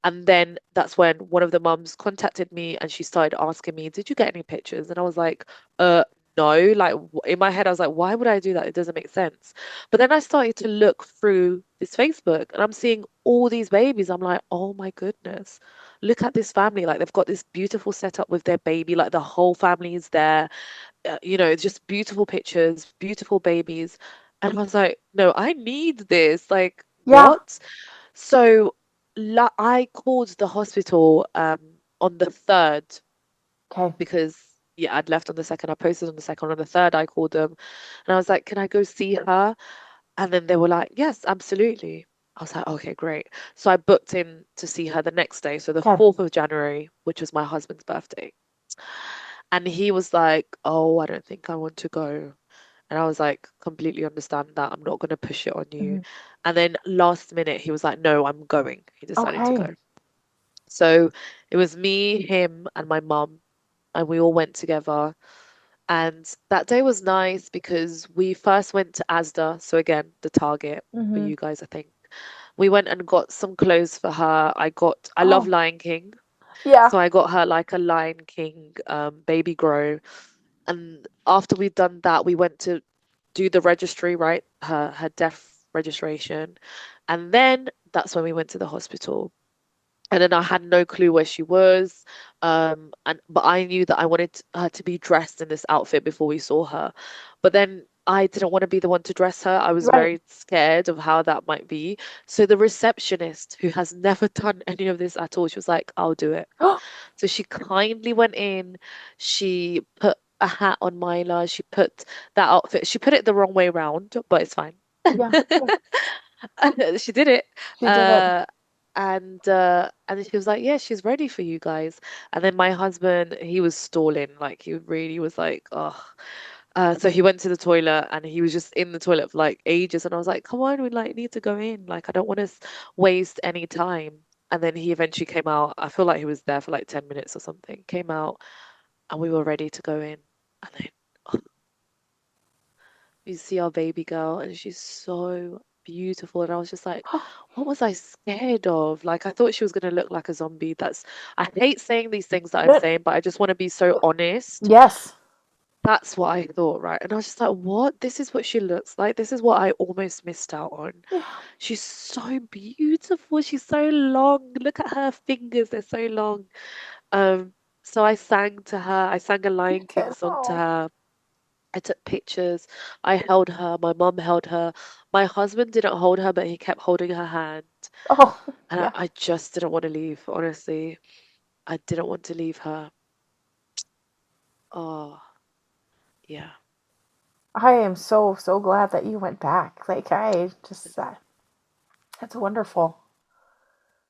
And then that's when one of the mums contacted me, and she started asking me, "Did you get any pictures?" And I was like, no, like in my head, I was like, why would I do that? It doesn't make sense. But then I started to look through this Facebook and I'm seeing all these babies. I'm like, oh my goodness, look at this family. Like they've got this beautiful setup with their baby. Like the whole family is there. It's just beautiful pictures, beautiful babies. And I was like, no, I need this. Like, Yeah. what? So I called the hospital on the 3rd Okay. because yeah, I'd left on the 2nd. I posted on the 2nd. On the 3rd, I called them and I was like, can I go see her? And then they were like, yes, absolutely. I was like, okay, great. So I booked in to see her the next day, so the Okay. 4th of January, which was my husband's birthday. And he was like, oh, I don't think I want to go. And I was like, completely understand that. I'm not going to push it on you. Mhm. And then last minute, he was like, no, I'm going. He decided to Okay. go. So it was me, him, and my mum, and we all went together. And that day was nice because we first went to Asda. So again, the Target for Hmm. you guys, I think. We went and got some clothes for her. I love Oh, Lion King. yeah. So I got her like a Lion King baby grow. And after we'd done that, we went to do the registry, right? Her death registration. And then that's when we went to the hospital. And then I had no clue where she was. And but I knew that I wanted her to be dressed in this outfit before we saw her. But then I didn't want to be the one to dress her. I was Right. very scared of how that might be. So the receptionist, who has never done any of this at all, she was like, I'll do it. Oh, So she kindly went in. She put a hat on Maila. She put that outfit. She put it the wrong way round, but it's fine. yeah. Yeah. She did it. She did it. Uh, and then she was like, "Yeah, she's ready for you guys." And then my husband, he was stalling, like he really was like, "Oh." So he went to the toilet and he was just in the toilet for like ages. And I was like, "Come on, we like need to go in. Like I don't want to waste any time." And then he eventually came out. I feel like he was there for like 10 minutes or something. Came out and we were ready to go in. And then you see our baby girl and she's so beautiful. And I was just like, what was I scared of? Like I thought she was gonna look like a zombie. I hate saying these things that I'm Good. saying, but I just want to be so honest. Yes. That's what I thought, right? And I was just like, what? This is what she looks like. This is what I almost missed out on. Yeah. She's so beautiful. She's so long. Look at her fingers, they're so long. Um, so I sang to her. I sang a You Lion King did. song to Oh. her. I took pictures. I held her. My mum held her. My husband didn't hold her, but he kept holding her hand. Oh. And Yeah. I just didn't want to leave, honestly. I didn't want to leave her. Oh, yeah. I am so so glad that you went back. Like I just that's wonderful.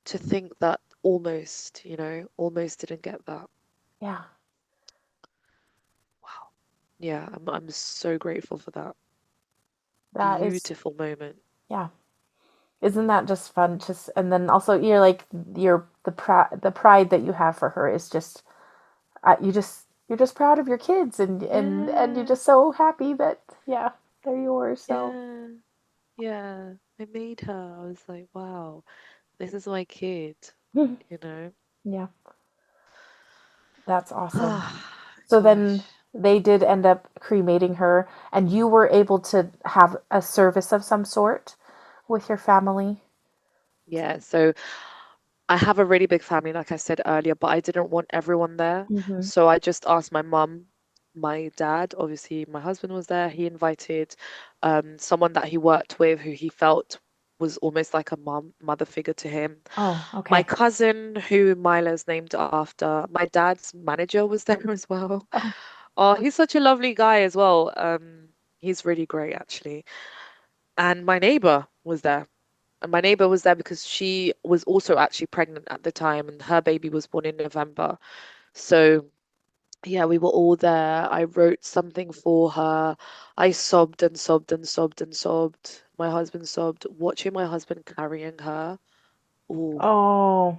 To think that almost, almost didn't get that. Yeah. Wow. Yeah, I'm so grateful for that That is beautiful moment. yeah. Isn't that just fun? Just and then also you're like the pride that you have for her is just you're just proud of your kids and you're Yeah, just so happy that yeah they're yours. So yeah, yeah. I made her. I was like, wow, this is my kid, you know? yeah, that's awesome. Ah, So then gosh. they did end up cremating her, and you were able to have a service of some sort with your family. Yeah, so I have a really big family, like I said earlier, but I didn't want everyone there. Mm-hmm. So I just asked my mum, my dad, obviously my husband was there. He invited someone that he worked with who he felt was almost like a mother figure to him. Oh, My okay. cousin, who Mila's named after, my dad's manager was there as well. Oh, Oh, he's such a lovely guy as well. He's really great actually. And my neighbor was there. And my neighbor was there because she was also actually pregnant at the time and her baby was born in November. So, yeah, we were all there. I wrote something for her. I sobbed and sobbed and sobbed and sobbed. My husband sobbed. Watching my husband carrying her. Oh, oh,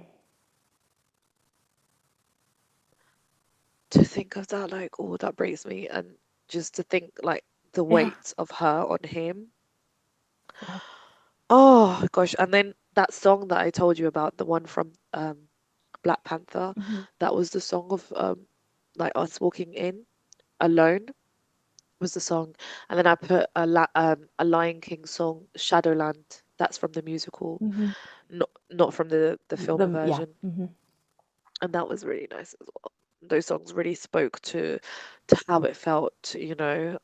to think of that, like, oh, that breaks me. And just to think, like, the yeah. weight of her on him. Yeah. Oh, gosh. And then that song that I told you about, the one from Black Panther, Hmm. that was the song of like us walking in alone was the song, and then I put a Lion King song, Shadowland. That's from the musical, Hmm. not from the film Yeah. version, Hmm. and that was really nice as well. Those songs really spoke to how it felt, you know.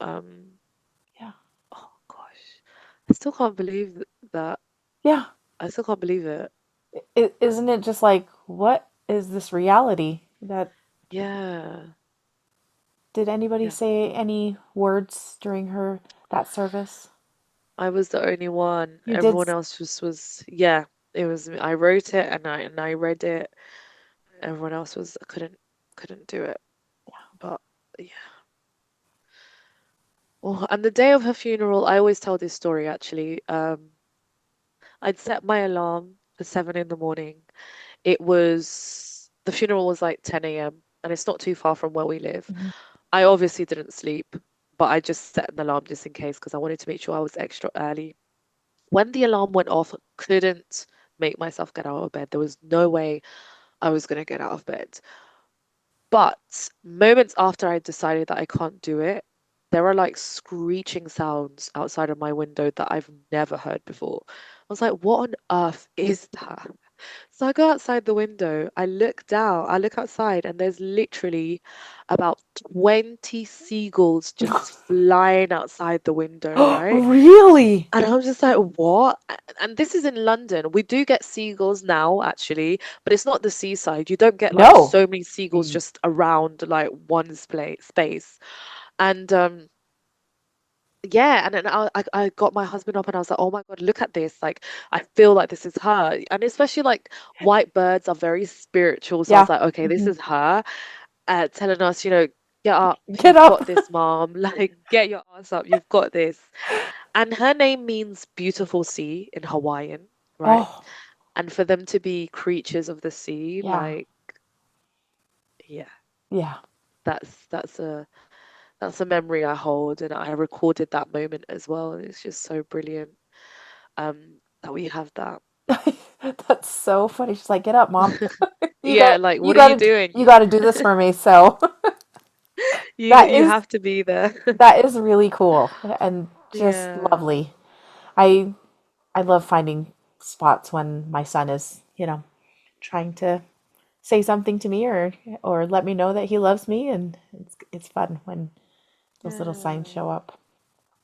Yeah. Oh gosh, I still can't believe that. Yeah. I still can't believe it. Isn't it just like what is this reality? That Yeah, did anybody yeah. say any words during her that service? I was the only one. You did. Everyone else just was, yeah, it was me. I wrote it and I read it. Everyone else was couldn't do it. But yeah. Well, and the day of her funeral, I always tell this story actually. I'd set my alarm for 7 in the morning. The funeral was like 10 a.m. and it's not too far from where we live. Mhm. I obviously didn't sleep, but I just set an alarm just in case because I wanted to make sure I was extra early. when the alarm went off, couldn't make myself get out of bed. There was no way I was going to get out of bed. But moments after I decided that I can't do it, there are like screeching sounds outside of my window that I've never heard before. I was like, what on earth is that? So I go outside the window, I look down, I look outside, and there's literally about 20 seagulls just flying outside the window, right? Really? And I'm just like, what? And this is in London. We do get seagulls now, actually, but it's not the seaside. You don't get like No. so many seagulls just around like one space. And yeah, and then I got my husband up and I was like, oh my God, look at this. Like, I feel like this is her. And especially like white birds are very spiritual. So I Yeah. was like, okay, this Mhm. is her telling us, get up, Get you've got up. this, mom. Like, get your ass up, you've got this. And her name means beautiful sea in Hawaiian, right? Oh, And for them to be creatures of the sea, yeah. like, yeah, Yeah. that's a memory I hold, and I recorded that moment as well. And it's just so brilliant that we have that. That's so funny. She's like, "Get up, mom. You Yeah, got like, you what are you got to doing? you got to do this for me." So You that you is have to be there. that is really cool and just Yeah. lovely. I I love finding spots when my son is, trying to say something to me or let me know that he loves me, and it's fun when those little signs Yeah. show up.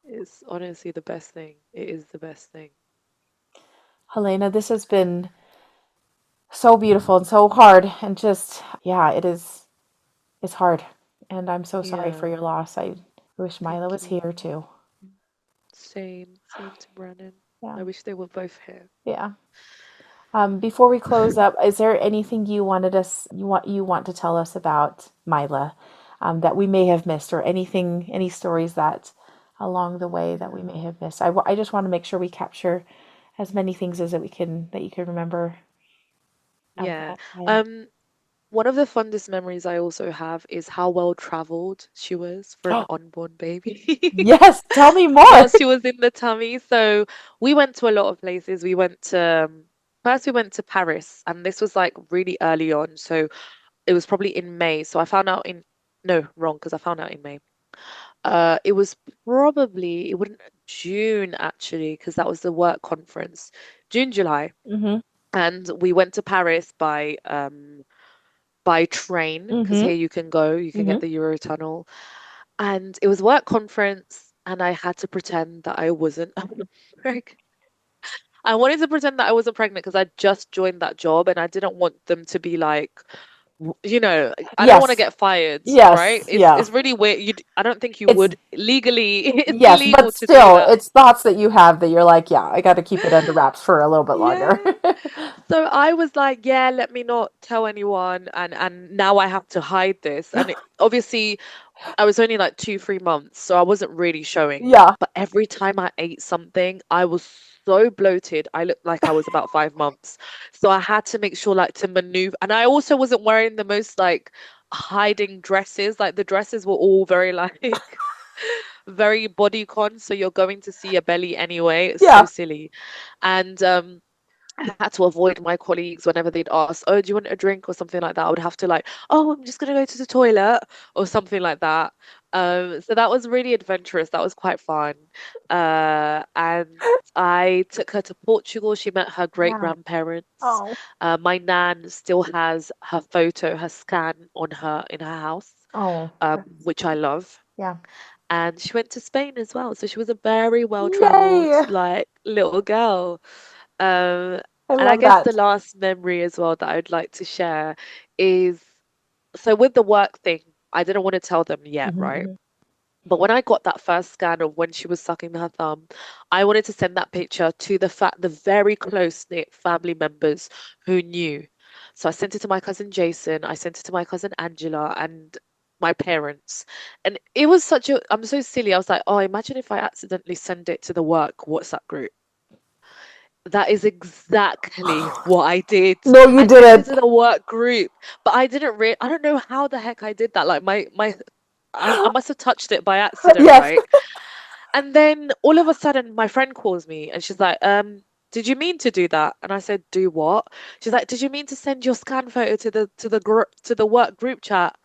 It's honestly the best thing. It is the best thing. Helena, this has been so beautiful and so hard and just yeah, it's hard. And I'm so sorry for Yeah. your loss. I wish Mila Thank was you. here too. Same to Brennan. Yeah. I wish they were both here. Yeah. Before we close up, is there anything you want to tell us about Mila, that we may have missed, or any stories that along the way that we may Yeah. have missed? I just want to make sure we capture as many things as that you can remember of Yeah. that time. Um, One of the fondest memories I also have is how well traveled she was for an unborn baby. Yes, tell me more. While she was in the tummy. So we went to a lot of places. First we went to Paris, and this was like really early on. So it was probably in May. So I found out in, no, wrong, because I found out in May. It was probably, it wouldn't, June actually, because that was the work conference. June, July. Mhm. And we went to Paris by train, because Mhm. here you can get Mhm. the Eurotunnel. And it was a work conference, and I had to pretend that I wasn't pregnant. I wanted to pretend that I wasn't pregnant because I just joined that job, and I didn't want them to be like, I don't want to Yes. get fired, right? Yes. It's Yeah. it's really weird. I don't think you It's would legally, it's yes, illegal but to do still, that. it's thoughts that you have that you're like, yeah, I got to keep it under wraps for a little bit longer. Yeah. So I was like, yeah, let me not tell anyone, and now I have to hide this. And obviously I was only like 2, 3 months, so I wasn't really showing. Yeah. But every time I ate something, I was so bloated. I looked like I was about 5 months. So I had to make sure like to maneuver. And I also wasn't wearing the most like hiding dresses. Like the dresses were all very like very bodycon. So you're going to see a belly anyway. It's so Yeah. silly. And I had to avoid my colleagues whenever they'd ask, "Oh, do you want a drink or something like that?" I would have to like, "Oh, I'm just gonna go to the toilet" or something like that. So that was really adventurous. That was quite fun. And I took her to Portugal. She met her great Yeah. grandparents. Oh. My nan still has her photo, her scan on her in her house, Oh. which I love. Yeah. And she went to Spain as well. So she was a very well-traveled, Yay. like little girl. Um, I and I love guess the that. last memory as well that I'd like to share is, so with the work thing, I didn't want to tell them yet, Mhm, right? mhm. But when I got that first scan of when she was sucking her thumb, I wanted to send that picture to the very close-knit family members who knew. So I sent it to my cousin Jason, I sent it to my cousin Angela, and my parents. And it was I'm so silly. I was like, oh, imagine if I accidentally send it to the work WhatsApp group. That is exactly what I did. No, you I sent it didn't. to the work group, but I don't know how the heck I did that. Like I must have touched it by accident, Yes. right? And then all of a sudden, my friend calls me and she's like, did you mean to do that? And I said, do what? She's like, did you mean to send your scan photo to the work group chat?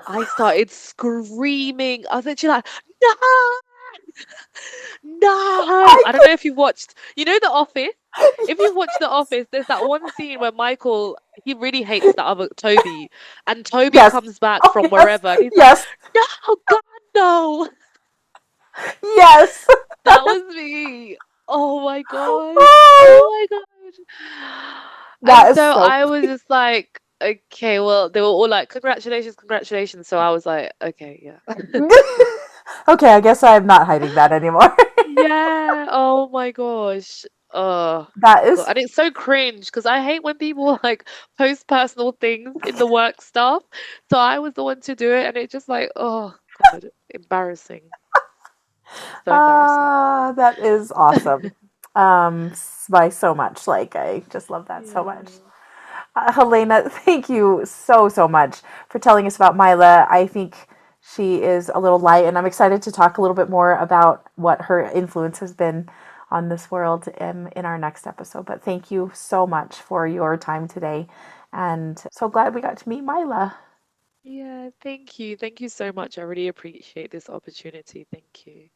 I started screaming. I was literally like, no, no. I I don't could, know if you've watched, The Office. If you've watched The Office, there's that one scene where Michael, he really hates the other Toby, and Toby yes. comes back Oh, from yes. wherever, and he's like, Yes. no, God, no. Yes. That was me. Oh my gosh. Oh, Oh my gosh. that And is so so I was just like, okay, well, they were all like, congratulations, congratulations. So I was like, okay, yeah. okay, I guess I'm not hiding that anymore. Yeah. Oh my gosh. Oh That God. is And it's so cringe because I hate when people like post personal things in the work stuff. So I was the one to do it, and it just like, oh God, embarrassing. So embarrassing. that is awesome. By so much. Like I just love that so much. Yeah. Helena, thank you so, so much for telling us about Maila. I think she is a little light, and I'm excited to talk a little bit more about what her influence has been on this world in our next episode. But thank you so much for your time today, and so glad we got to meet Maila. Yeah, thank you. Thank you so much. I really appreciate this opportunity. Thank you.